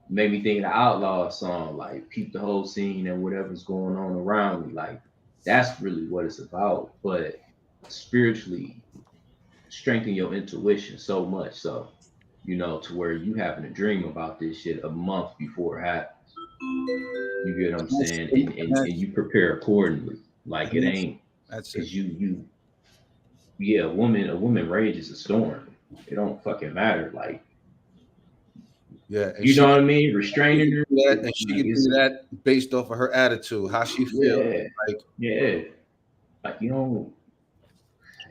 made me think of the Outlaw song, like keep the whole scene and whatever's going on around me. Like that's really what it's about. But spiritually, strengthen your intuition so much so, you know, to where you having a dream about this shit a month before it happens. You get what I'm That's, saying? and And you prepare accordingly. Like it that's, ain't that's it. because you yeah, a woman rages a storm. It don't fucking matter. Like Yeah, and you know what I mean? Restraining her, she like can it's do that based off of her attitude, how she feels. yeah, Like, yeah. Like you know,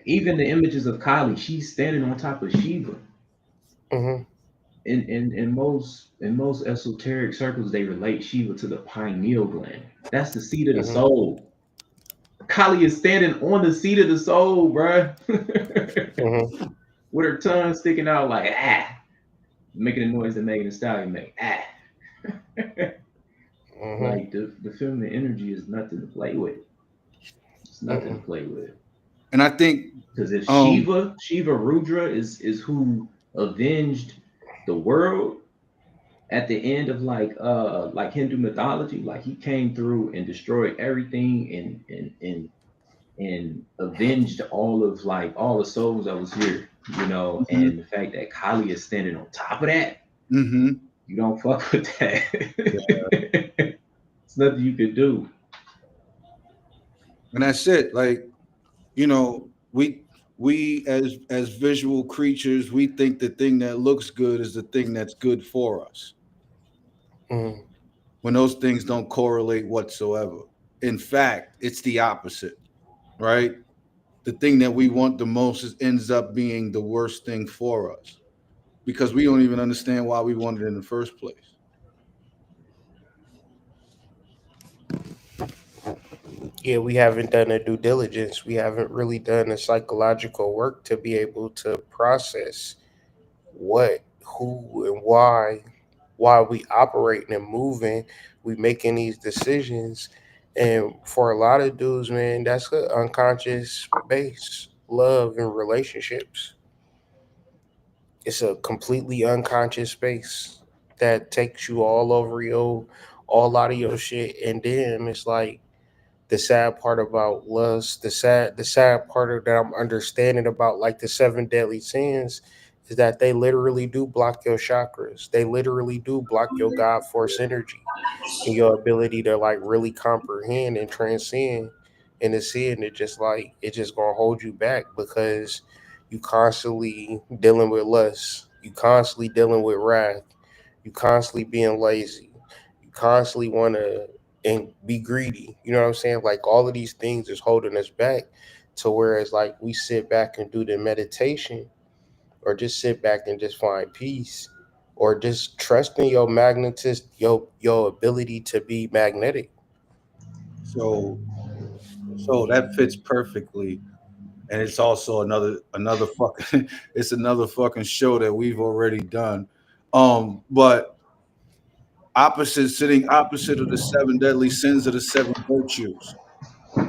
even the images of Kali, she's standing on top of Shiva. Mm-hmm. In most esoteric circles, they relate Shiva to the pineal gland. That's the seat of the Mm-hmm. soul. Kali is standing on the seat of the soul, bruh. Mm-hmm. With her tongue sticking out like making the noise that Megan Thee Stallion make. Mm-hmm. Like the feminine energy is nothing to play with. It's nothing to Mm-hmm. play with. and I think, Because if um, Shiva Rudra is who avenged the world at the end of like Hindu mythology, like he came through and destroyed everything and avenged all the souls that was here, you know, mhm, and the fact that Kali is standing on top of that, mhm. you don't fuck with that. Yeah. It's nothing you can do. And that's it. Like, you know, we as visual creatures, we think the thing that looks good is the thing that's good for us. Mm-hmm. When those things don't correlate whatsoever. In fact, it's the opposite, right? The thing that we want the most ends up being the worst thing for us because we don't even understand why we want it in the first place. Yeah, we haven't done a due diligence. We haven't really done the psychological work to be able to process what, who, and why we operating and moving, we making these decisions. And for a lot of dudes, man, that's an unconscious base. Love and relationships. It's a completely unconscious space that takes you all out of your shit. And then it's like the sad part about lust, the sad part of that I'm understanding about like the seven deadly sins is that they literally do block your chakras. They literally do block your God force energy and your ability to like really comprehend and transcend. And the sin it just like it just gonna hold you back because you constantly dealing with lust, you constantly dealing with wrath, you constantly being lazy, you constantly wanna and be greedy. You know what I'm saying? Like all of these things is holding us back to whereas like we sit back and do the meditation or just sit back and just find peace or just trust in your your ability to be magnetic. So so that fits perfectly. And it's also another fucking it's another fucking show that we've already done. But opposite sitting opposite of the seven deadly sins of the seven virtues. Hmm.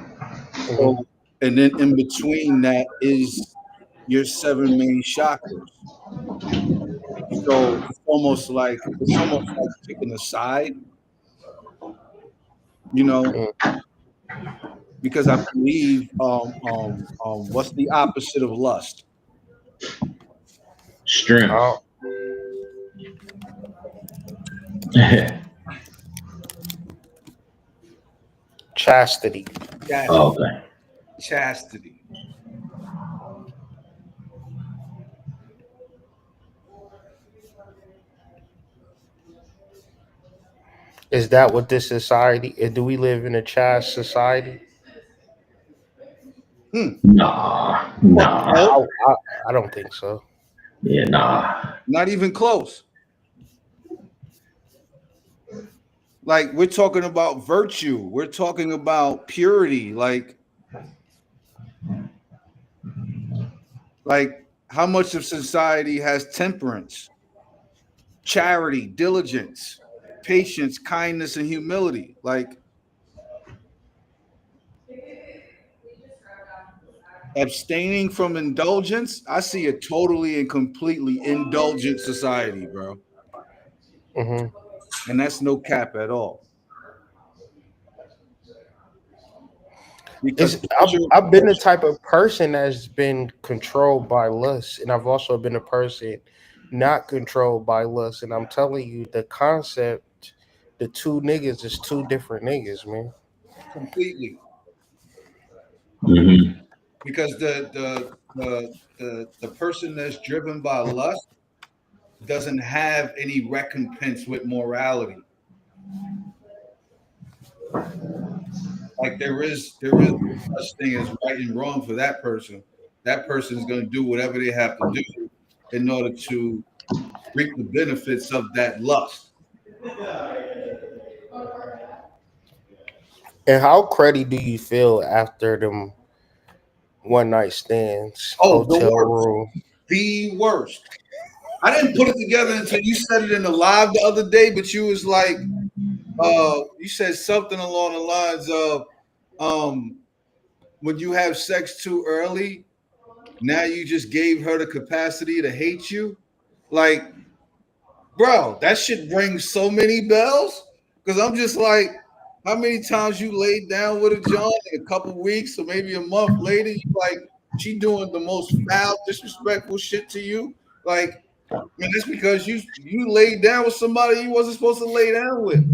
So and then in between that is your seven main chakras. So it's almost like picking a side, you know, because I believe what's the opposite of lust? Strength. Oh, chastity. Chastity. Okay. Chastity. Is that what this society? Do we live in a chast society? Hmm. Nah, Fuck nah. no. I, I, I don't think so. Yeah, nah. Not even close. Like we're talking about virtue. We're talking about purity. Like how much of society has temperance, charity, diligence, patience, kindness, and humility. Like abstaining from indulgence, I see a totally and completely indulgent society, bro. Hmm. And that's no cap at all. Because It's I've been the type of person that's been controlled by lust, and I've also been a person not controlled by lust. And I'm telling you, the concept, the two niggas is two different niggas, man. completely. Hmm. Because the person that's driven by lust doesn't have any recompense with morality. Like there is no such thing as right and wrong for that person. That person is going to do whatever they have to do in order to reap the benefits of that lust. And how cruddy do you feel after them one night stands, Oh, the hotel worst. room? The worst. I didn't put it together until you said it in the live the other day, but you was like, you said something along the lines of, when you have sex too early, now you just gave her the capacity to hate you. Like, bro, that shit rings so many bells. Because I'm just like, how many times you laid down with a John in a couple weeks or maybe a month later, you like she doing the most foul, disrespectful shit to you. Like, man, that's because you laid down with somebody you wasn't supposed to lay down with.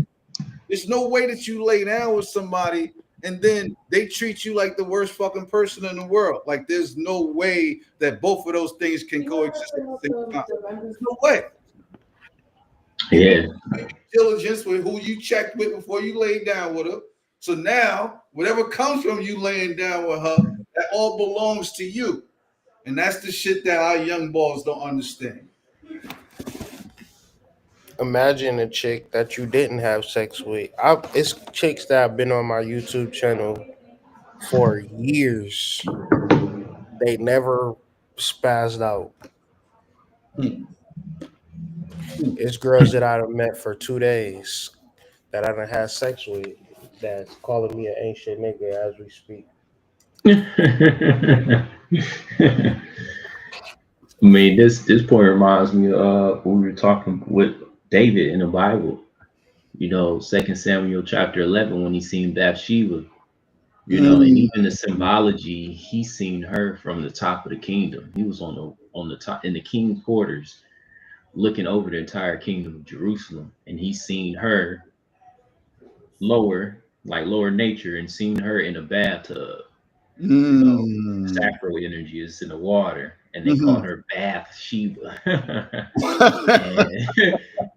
There's no way that you lay down with somebody and then they treat you like the worst fucking person in the world. Like, there's no way that both of those things can coexist at the same time. There's no way. You Yeah. need diligence with who you checked with before you laid down with her. So now, whatever comes from you laying down with her, that all belongs to you. And that's the shit that our young boys don't understand. Imagine a chick that you didn't have sex with. It's chicks that have been on my YouTube channel for years. They never spazzed out. Hmm. It's girls that I've met for 2 days that I done had sex with that's calling me an ancient nigga as we speak. I mean, this point reminds me of when we were talking with David in the Bible. You know, Second Samuel chapter 11, when he seen Bathsheba. You know, and Mm, even the symbology, he seen her from the top of the kingdom. He was on the top in the king's quarters, looking over the entire kingdom of Jerusalem, and he seen her lower, like lower nature, and seen her in a bathtub. You know, mm, sacral energy is in the water, and they called mhm. her Bath Sheba.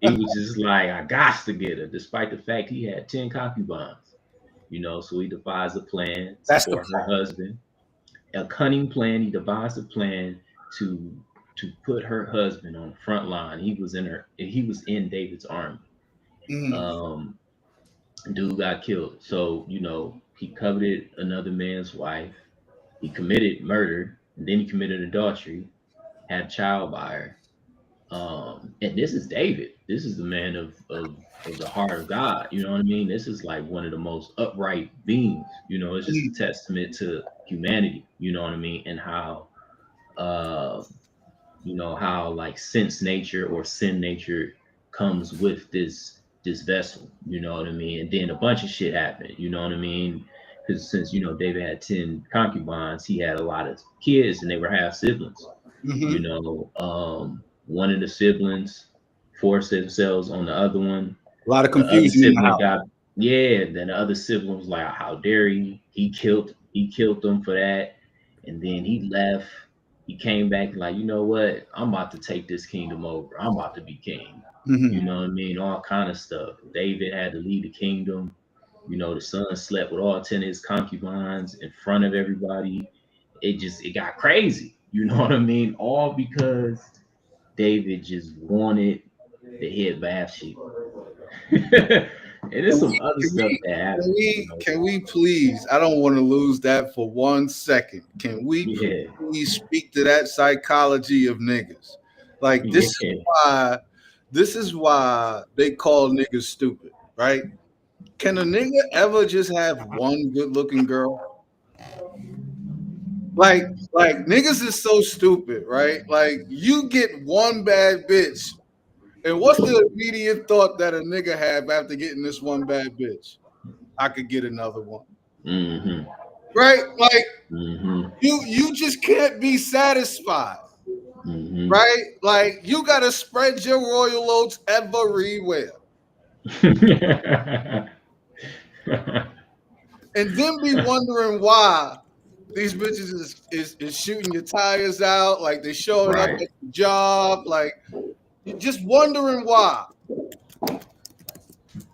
And he was just like, I got to get her, despite the fact he had 10 concubines. You know, so he devised a plan That's the for her husband, a cunning plan. He devised a plan to put her husband on the front line. He was in David's army. mm, Um, dude got killed. So, you know, he coveted another man's wife. He committed murder, and then he committed adultery, had a child by her. And this is David. This is the man of the heart of God. You know what I mean? This is like one of the most upright beings. You know, it's just a mm, testament to humanity. You know what I mean? And how uh you know how like sense nature or sin nature comes with this vessel. You know what I mean? And then a bunch of shit happened. You know what I mean? Because since you know David had 10 concubines, he had a lot of kids, and they were half siblings. You mhm. know, one of the siblings forced themselves on the other one. A lot of The other confusion in the sibling house. got, yeah. Then the other sibling was like, "How dare he?" He killed them for that, and then he left. He came back like, you know what? I'm about to take this kingdom over. I'm about to be king. You Mhm, know what I mean? All kind of stuff. David had to lead the kingdom. You know, the son slept with all 10 of his concubines in front of everybody. It got crazy. You know what I mean? All because David just wanted the head bath shit. And there's some other Can stuff we, that can happened, you we, know. can we please? I don't want to lose that for 1 second. Can we Yeah, please speak to that psychology of niggas? Like yeah, this is why they call niggas stupid, right? Can a nigga ever just have one good looking girl? Like, niggas is so stupid, right? Like you get one bad bitch, and what's the immediate thought that a nigga have after getting this one bad bitch? I could get another one. mm-hmm, Right? Like mm-hmm, you just can't be satisfied, mm-hmm. right? Like you gotta spread your royal oats everywhere. And then be wondering why these bitches is shooting your tires out, like they showing up Right. at the job, like you're just wondering why.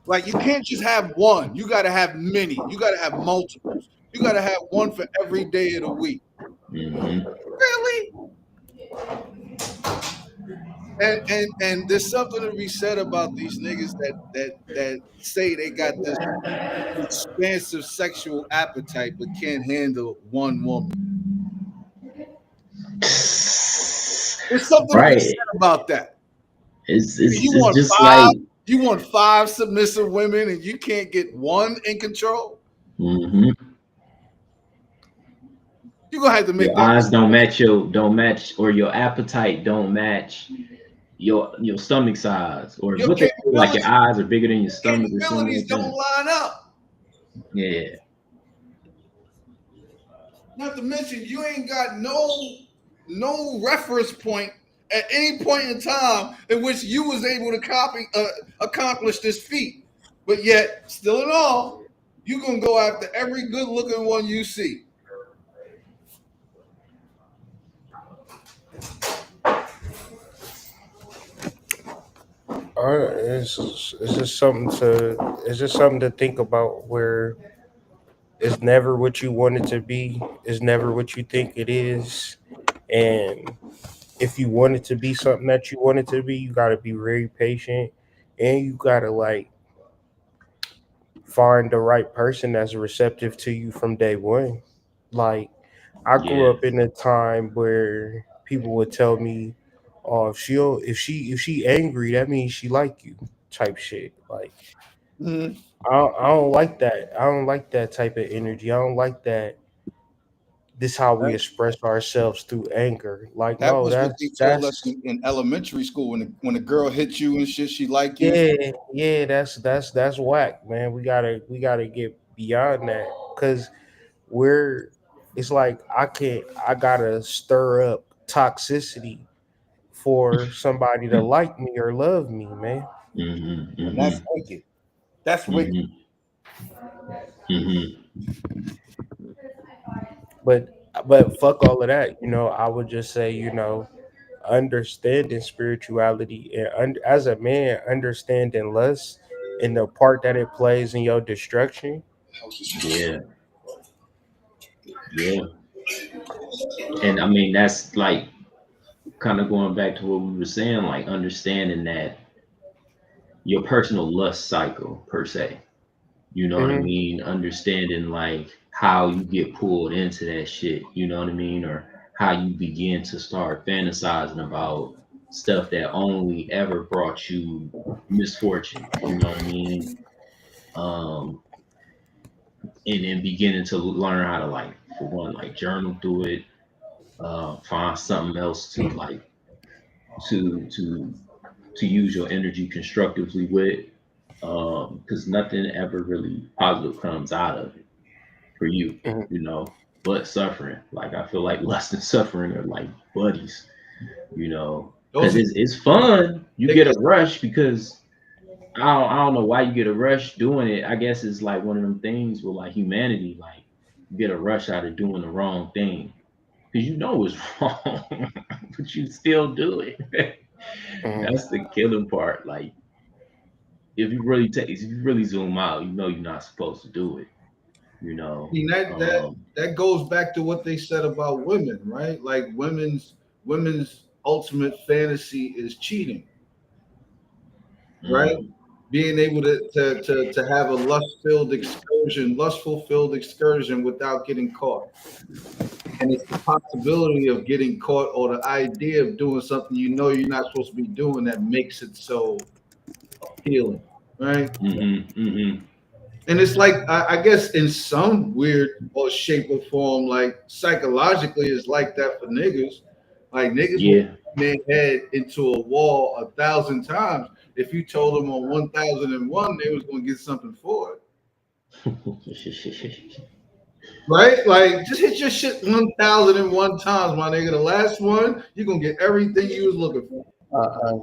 Like you can't just have one. You gotta have many. You gotta have multiples. You gotta have one for every day of the week. Mm-hmm. Really? And there's something to be said about these niggas that say they got this expansive sexual appetite but can't handle one woman. There's something to be Right. said about that. It's You it's want just five, like you want five submissive women and you can't get one in control. mm-hmm. You're gonna have to make Your that eyes decision. don't match, or your appetite don't match your stomach size, or Your what they say, like your capabilities, eyes are bigger than your stomach or something capabilities like don't that. line up. Yeah. Not to mention you ain't got no reference point at any point in time in which you was able to accomplish this feat. But yet, still in all, you gonna go after every good looking one you see. It's just something to think about. Where it's never what you want it to be. It's never what you think it is. And if you want it to be something that you want it to be, you got to be very patient, and you got to like find the right person that's receptive to you from day one. Like I grew Yeah. up in a time where people would tell me, "Oh, if she angry, that means she like you," type shit. Like Mhm. I don't like that. I don't like that type of energy. I don't like that. This how we That, express ourselves through anger. Like that no, was what they told us that's in elementary school when a girl hit you and shit, she like you. yeah, that's whack, man. We gotta get beyond that because we're it's like I gotta stir up toxicity for somebody to like me or love me, man. Mm-hmm. And that's Mm-hmm. wicked. That's wicked. Mm-hmm. Mm-hmm. But fuck all of that, I would just say, understanding spirituality and as a man understanding lust and the part that it plays in your destruction. Yeah. Yeah. And I mean that's like kind of going back to what we were saying, like understanding that your personal lust cycle per se. You know what I Hmm. mean? Understanding like how you get pulled into that shit, you know what I mean? Or how you begin to start fantasizing about stuff that only ever brought you misfortune, you know what I mean? Um, and then beginning to learn how to like, for one, like journal through it, find something else to like to to to use your energy constructively with, because nothing ever really positive comes out of it for you, Hmm. you know, but suffering. Like I feel like lust and suffering are like buddies, you know, because Those are it's fun. You they, get a rush because I don't know why you get a rush doing it. I guess it's like one of them things with like humanity, like you get a rush out of doing the wrong thing because you know it's wrong, but you still do it. Hmm. That's the killing part. Like if you really zoom out, you know you're not supposed to do it. You I know, mean that goes back to what they said about women, right? Like women's ultimate fantasy is cheating, right? Mm. Being able to have a lustful filled excursion without getting caught. And it's the possibility of getting caught or the idea of doing something you know you're not supposed to be doing that makes it so appealing, right? Mm-hmm. Mm-hmm. And it's like I guess in some weird or shape or form, like psychologically, it's like that for niggas. Like niggas will Yeah. bang their head into a wall 1,000 times. If you told them on 1,001 they was gonna get something for it, right? Like just hit your shit 1,001 times, my nigga. The last one, you're gonna get everything you was looking for. Uh,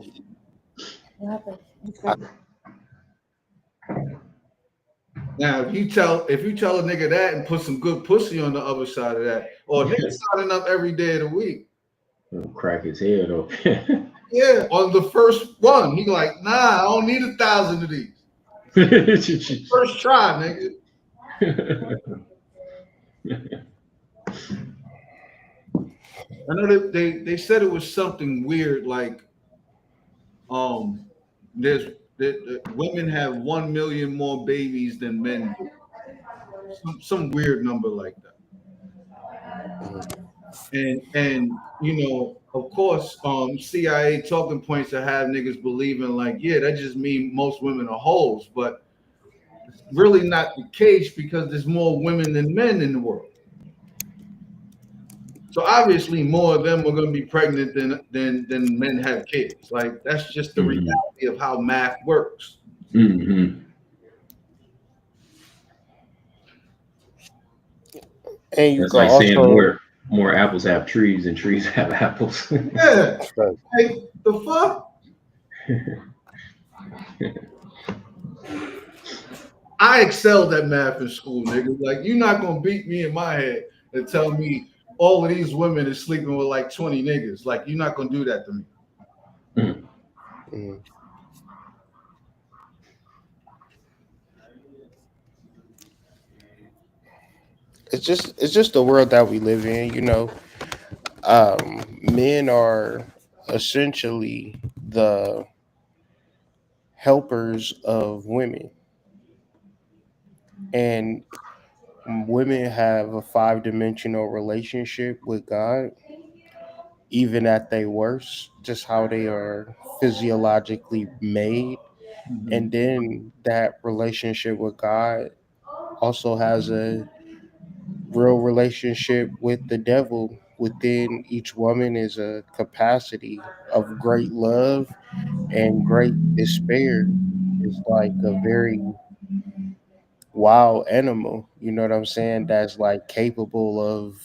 Now, if you tell a nigga that and put some good pussy on the other side of that, or a nigga signing up every day of the week, It'll crack his head open. yeah, on the first one, he like, nah, I don't need 1,000 of these. First try, nigga. I know they said it was something weird, like um, that women have 1 million more babies than men do. Some weird number like that. And of course, CIA talking points to have niggas believing like, yeah, that just mean most women are hoes, but it's really not the case because there's more women than men in the world. So obviously, more of them are going to be pregnant than men have kids. Like that's just the Mm-hmm. reality of how math works. Mm-hmm. and you That's can like saying also more apples have trees than trees have apples. Yeah, like the fuck. I excelled at math in school, nigga. Like you're not gonna beat me in my head and tell me all of these women is sleeping with like 20 niggas. Like you're not gonna do that to me. Mm. mm, it's just the world that we live in. Men are essentially the helpers of women, and women have a five-dimensional relationship with God, even at their worst, just how they are physiologically made. And Mhm. then that relationship with God also has a real relationship with the devil. Within each woman is a capacity of great love and great despair. It's like a very wild animal, you know what I'm saying? That's like capable of,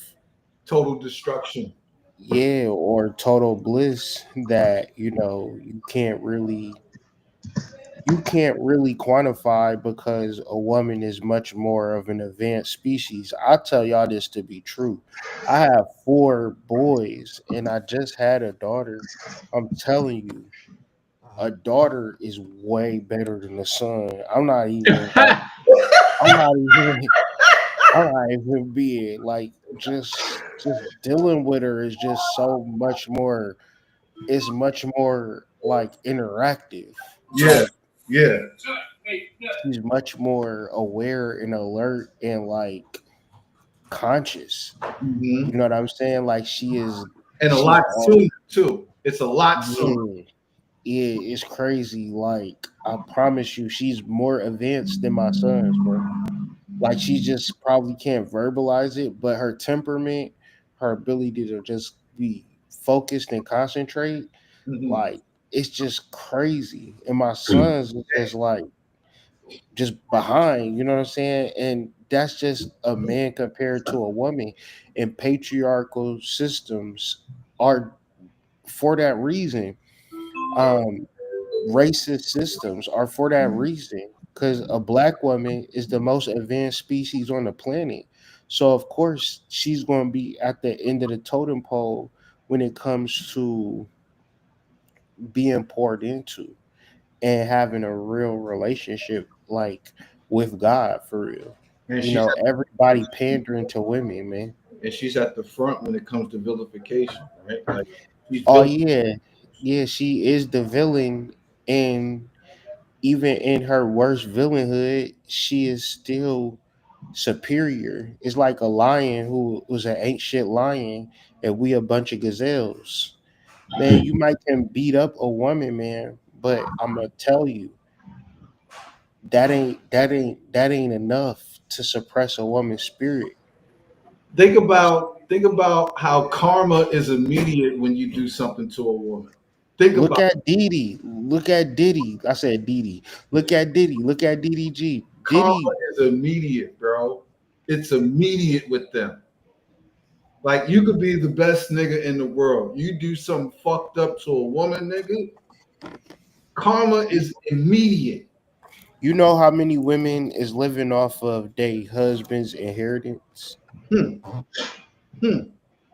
Total destruction. yeah, or total bliss that, you can't really quantify because a woman is much more of an advanced species. I tell y'all this to be true. I have four boys and I just had a daughter. I'm telling you, a daughter is way better than a son. I'm not even I'm not even being like just dealing with her is just so much more, it's much more like interactive. Yeah, Like yeah. she's much more aware and alert and like conscious. You Hmm. know what I'm saying? Like she is And a she's lot all, sooner too. It's a lot sooner. yeah, yeah, it's crazy. Like I promise you, she's more advanced than my sons, bro. Like she just probably can't verbalize it, but her temperament, her ability to just be focused and concentrate, Hmm. like it's just crazy. And my sons is just like just behind, you know what I'm saying? And that's just a man compared to a woman. And patriarchal systems are for that reason. Um, Racist systems are for that reason because a black woman is the most advanced species on the planet. So of course she's going to be at the end of the totem pole when it comes to being poured into and having a real relationship like with God for real. And she's Everybody pandering to women, man. and she's at the front when it comes to vilification, right? Like She's Oh built. yeah, yeah, she is the villain, and even in her worst villainhood, she is still superior. It's like a lion who was an ain't shit lion, and we a bunch of gazelles. Man, you might can beat up a woman, man, but I'm gonna tell you that ain't enough to suppress a woman's spirit. Think about how karma is immediate when you do something to a woman. Think Look about at Diddy. Look at Diddy. I said Diddy. Look at Diddy. Look at DDG. karma Diddy, is immediate, bro. It's immediate with them. Like you could be the best nigga in the world. You do something fucked up to a woman, nigga. Karma is immediate. you know how many women is living off of their husband's inheritance? Hmm. Hmm.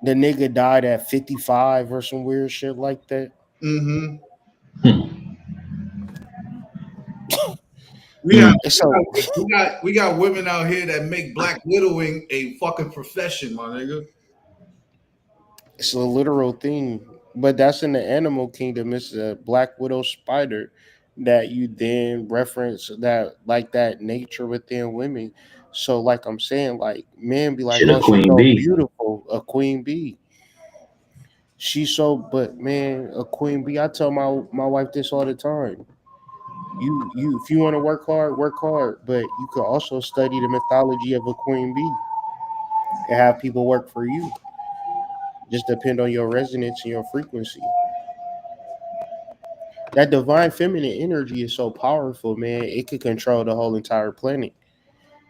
The nigga died at 55 or some weird shit like that. Mm-hmm. Hmm. We have Mm. And so we got women out here that make black widowing a fucking profession, my nigga. it's a literal thing. But that's in the animal kingdom. It's a black widow spider that you then reference that like that nature within women. So like I'm saying, like men be like, Shit, a oh, she's queen so bee. beautiful, a queen bee. She's so, but man, a queen bee. I tell my wife this all the time. You if you want to work hard, but you could also study the mythology of a queen bee and have people work for you. Just depend on your resonance and your frequency. That divine feminine energy is so powerful, man. It could control the whole entire planet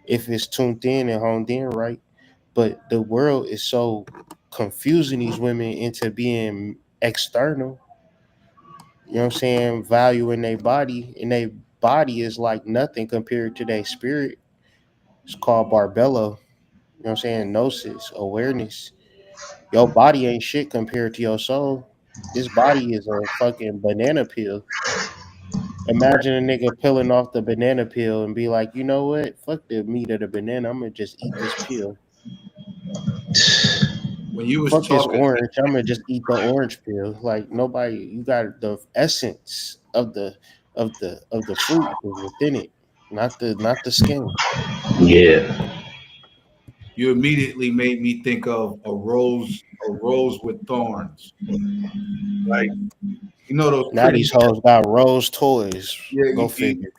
if it's tuned in and honed in right. But the world is so confusing these women into being external. You know what I'm saying? Valuing their body, and their body is like nothing compared to their spirit. It's called Barbello. You know what I'm saying? Gnosis, awareness. Your body ain't shit compared to your soul. This body is a fucking banana peel. Imagine a nigga peeling off the banana peel and be like, you know what? Fuck the meat of the banana. I'm gonna just eat this peel. When you was Fuck this talking, orange. I'm gonna just eat the orange peel. Like nobody, you got the essence of the fruit is within it, not the skin. Yeah. you immediately made me think of a rose with thorns. Like you know those Now pretty, these hoes got rose toys. yeah, Go figure.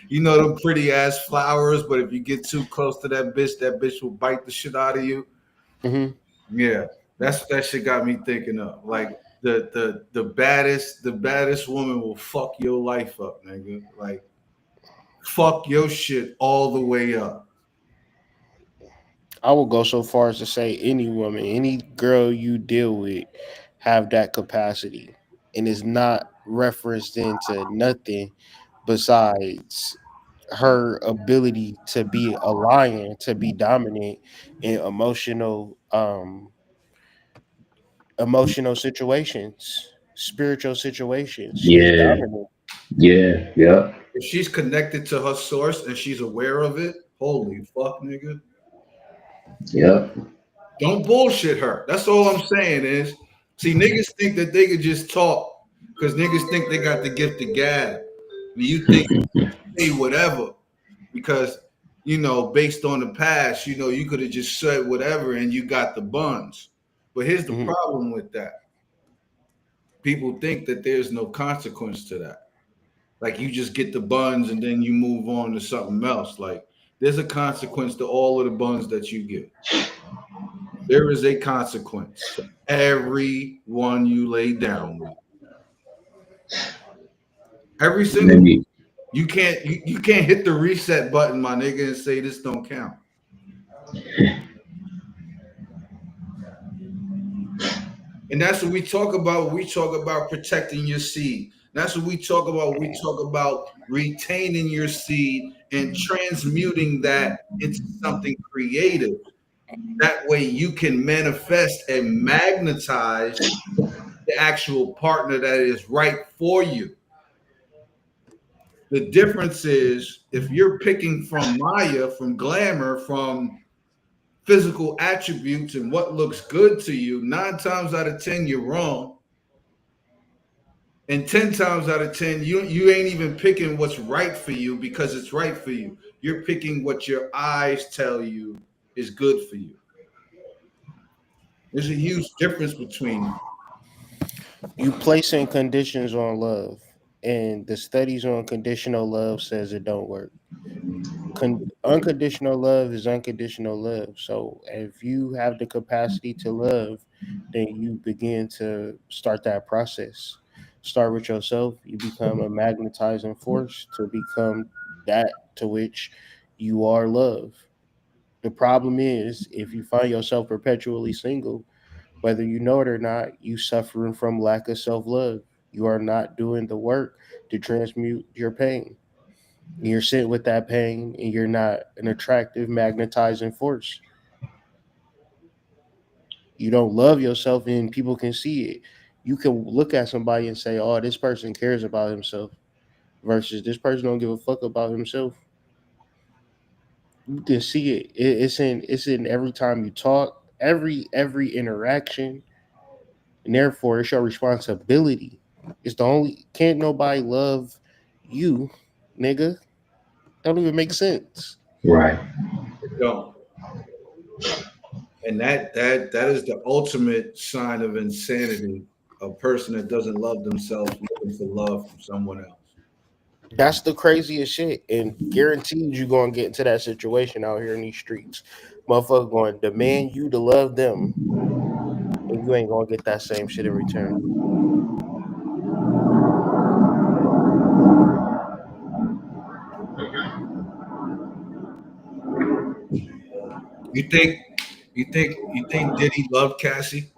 you know them pretty ass flowers, but if you get too close to that bitch will bite the shit out of you. Hmm. Yeah, that's what that shit got me thinking of. Like the baddest woman will fuck your life up, nigga. Like fuck your shit all the way up. I will go so far as to say any woman, any girl you deal with, have that capacity, and is not referenced into nothing besides her ability to be a lion, to be dominant in emotional situations, spiritual situations. She's Yeah. dominant. Yeah. Yep. If she's connected to her source and she's aware of it, holy fuck, nigga. Yep. Don't bullshit her. That's all I'm saying is, see, niggas think that they could just talk because niggas think they got the gift of gab. And you think say whatever because, based on the past, you could have just said whatever and you got the buns. But here's the Mhm. problem with that. People think that there's no consequence to that. Like you just get the buns and then you move on to something else. Like there's a consequence to all of the buns that you get. There is a consequence to every one you lay down with. Every single Maybe. you can't hit the reset button, my nigga, and say this don't count. And that's what we talk about. We talk about protecting your seed. That's what we talk about. We talk about retaining your seed and transmuting that into something creative. That way you can manifest and magnetize the actual partner that is right for you. The difference is if you're picking from Maya, from glamour, from physical attributes and what looks good to you, 9 times out of 10 you're wrong, and 10 times out of 10 you ain't even picking what's right for you because it's right for you. You're picking what your eyes tell you is good for you. There's a huge difference between. You placing conditions on love, and the studies on conditional love says it don't work. Unconditional love is unconditional love. So if you have the capacity to love, then you begin to start that process. Start with yourself. You become a magnetizing force to become that to which you are love. The problem is if you find yourself perpetually single, whether you know it or not, you suffering from lack of self love. You are not doing the work to transmute your pain. You're sitting with that pain and you're not an attractive magnetizing force. You don't love yourself and people can see it. You can look at somebody and say, "Oh, this person cares about himself," versus this person don't give a fuck about himself. You can see it. It's in every time you talk, every interaction, and therefore it's your responsibility. It's the only can't nobody love you, nigga. Don't even make sense. Right. It don't. And that is the ultimate sign of insanity. A person that doesn't love themselves looking for love from someone else. That's the craziest shit, and guaranteed you gonna get into that situation out here in these streets. Motherfucker going to demand you to love them, and you ain't gonna get that same shit in return. You think Diddy loved Cassie?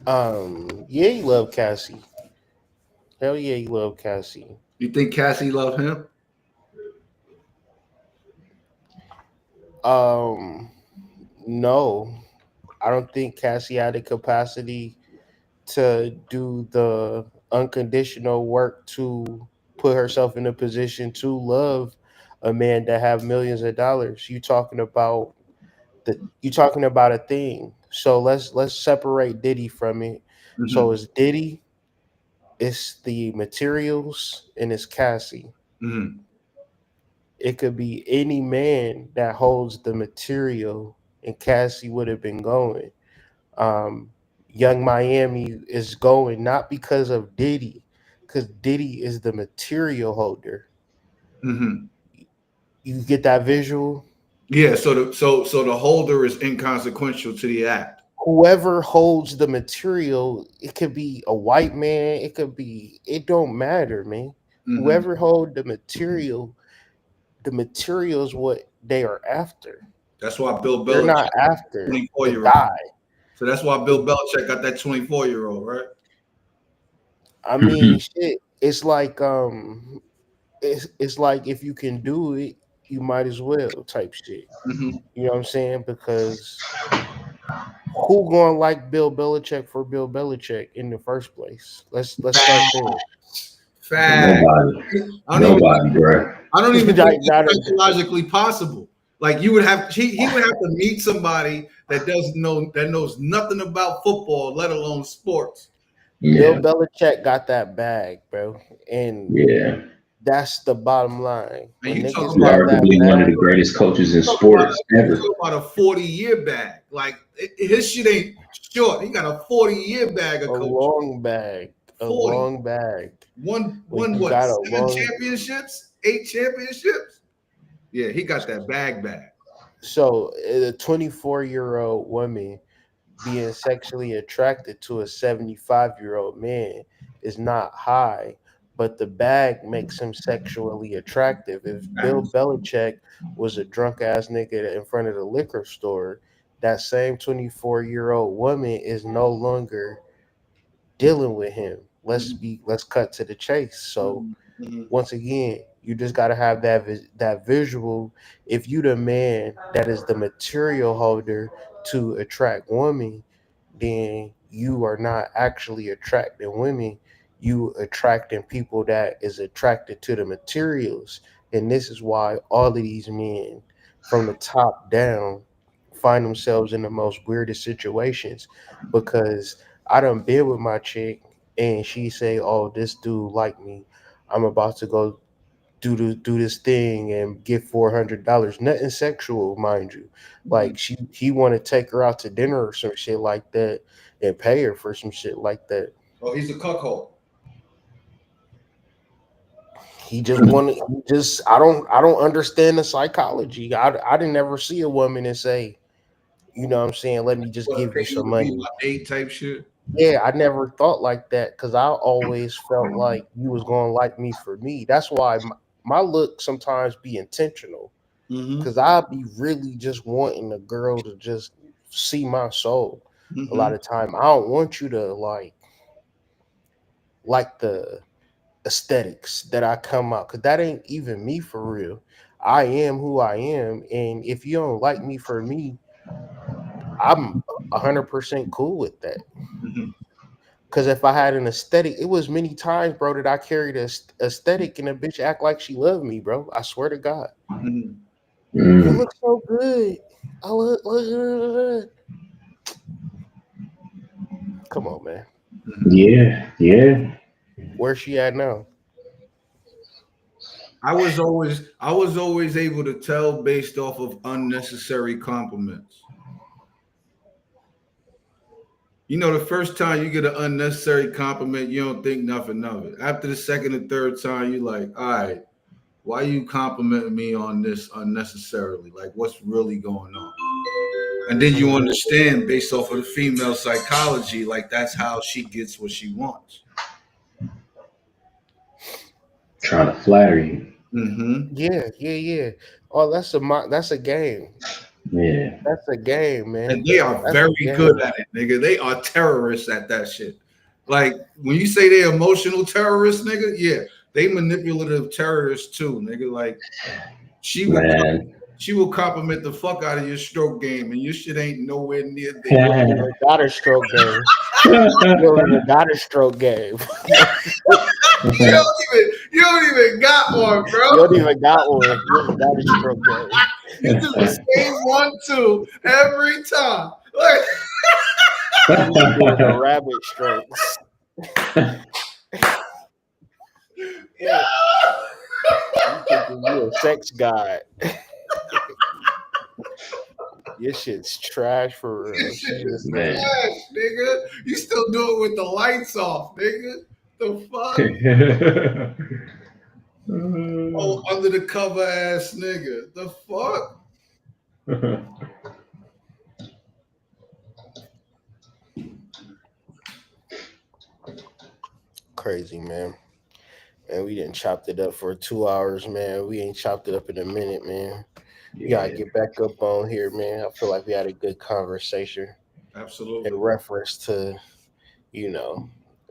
Yeah, you love Cassie. Hell yeah, you love Cassie. You think Cassie loved him? Um, no, I don't think Cassie had the capacity to do the unconditional work to put herself in a position to love a man that have millions of dollars. You talking about a thing. So let's separate Diddy from it. So Hmm. it's Diddy, it's the materials, and it's Cassie. Hmm. It could be any man that holds the material, and Cassie would have been going. Um, Young Miami is going not because of Diddy, because Diddy is the material holder. Hmm. You get that visual? Yeah. So the holder is inconsequential to the act. Whoever holds the material, it could be a white man, it don't matter, man. Hmm. Whoever hold the material is what they are after. That's why Bill They're Belichick not got that after 24 the year old. guy. So that's why Bill Belichick got that 24-year-old, right? I mean, shit. It's like if you can do it, you might as well type shit. Hmm. You know what I'm saying? Because who gonna like Bill Belichick for Bill Belichick in the first place? Let's start there. Fact. Nobody. I don't even think Nobody, bro. I don't even think Like, it's psychologically possible. Like you would have he would have to meet somebody that knows nothing about football, let alone sports. Bill Yeah. Belichick got that bag, bro, and Yeah. that's the bottom line. And When you niggas talking about have that Arguably one of bag, the greatest coaches in you talking about sports you ever. talking about a 40-year bag. Like his shit ain't short. He got a 40-year bag of a coaching. long bag, a 40. long bag. When One you what? got a 7 championships? 8 championships? Yeah, he got that bag. so a 24-year-old woman being sexually attracted to a 75-year-old man is not high, but the bag makes him sexually attractive. If Bill Facts. Belichick was a drunk ass nigga in front of the liquor store, that same 24-year-old woman is no longer dealing with him. Mhm. Let's cut to the chase. So Mhm. Mhm. once again, you just got to have that visual. If you the man that is the material holder to attract women, then you are not actually attracting women. You attracting people that is attracted to the materials. And this is why all of these men from the top down find themselves in the most weirdest situations, because I done been with my chick and she say, "Oh, this dude like me. I'm about to go do this thing and get $400. Nothing sexual, mind you. Mhm. Like he want to take her out to dinner or some shit like that and pay her for some shit like that. Oh, he's a cuckold. He just wanted. He just I don't understand the psychology. I didn't ever see a woman and say, you know what I'm saying, let me just What, give you pay you some to be money. my date type shit? Yeah, I never thought like that because I always felt like you was gonna like me for me. That's why my look sometimes be intentional, Mm-hmm. because I'd be really just wanting a girl to just see my soul. A Mm-hmm. lot of time, I don't want you to like the aesthetics that I come out, because that ain't even me for real. I am who I am, and if you don't like me for me, I'm 100% cool with that. Mm-hmm. Because if I had an aesthetic, it was many times, bro, that I carried a aesthetic and a bitch act like she loved me, bro. I swear to God. Mm-hmm. You Mm. look so good. I look. Come on, man. Mm-hmm. Yeah, yeah. Where's she at now? I was always able to tell based off of unnecessary compliments. You know, the first time you get an unnecessary compliment, you don't think nothing of it. After the second and third time, you're like, all right, why you complimenting me on this unnecessarily? Like, what's really going on? And then you Mhm. understand based off of the female psychology, like that's how she gets what she wants. Trying to flatter you. Mm-hmm. Yeah. Oh, that's a game. Yeah. That's a game, And man. they are That's a very good game. at it, nigga. They are terrorists at that shit. Like when you say they emotional terrorists, nigga, yeah, they manipulative terrorists too, nigga. Like she will Man. she will compliment the fuck out of your stroke game, and your shit ain't nowhere near You there. don't even got a stroke game. You don't even got a stroke game. You don't even got one, You bro. don't even got one. You don't got a stroke game. You do the same 1-2 every time. Like, You be doing the rabbit strokes. Yeah. You thinking you a sex god. Your shit's trash for your real. shit She is just like, Man. trash, nigga. You still do it with the lights off, nigga. The fuck? Oh, under the cover ass nigga. The fuck? crazy, man. And we didn't chopped it up for 2 hours, man. We ain't chopped it up in a minute, man. We gotta Yeah. get back up on here, man. I feel like we had a good conversation in Absolutely. reference to, you know,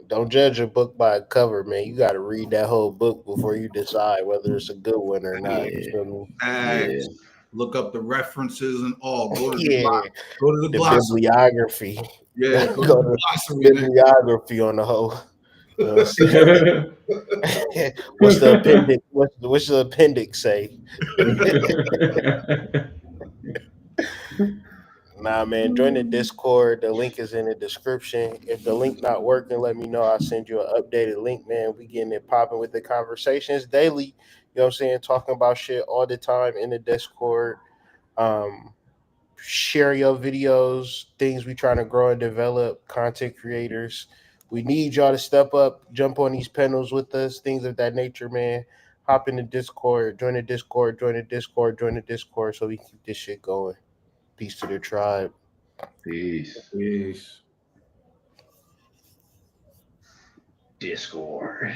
don't judge a book by a cover, man. You gotta read that whole book before you decide whether it's a good one or not. You Yeah. feel me? Yeah. Facts. Look up the references and all. Go to the Yeah. go to the The glossary. bibliography. Yeah, Gotta go to go the to glossary, bibliography on the whole. You know what I'm saying? nigga. What's the appendix? What's the appendix say? Nah, man. Join the Discord. The link is in the description. If the link not working, let me know. I'll send you an updated link, man. We getting it popping with the conversations daily. You know what I'm saying? Talking about shit all the time in the Discord. Um, Share your videos, things we trying to grow and develop, content creators. We need y'all to step up, jump on these panels with us, things of that nature, man. Hop in the Discord, join the Discord, join the Discord, join the Discord so we can keep this shit going. Peace to the tribe. Peace. Peace. Discord.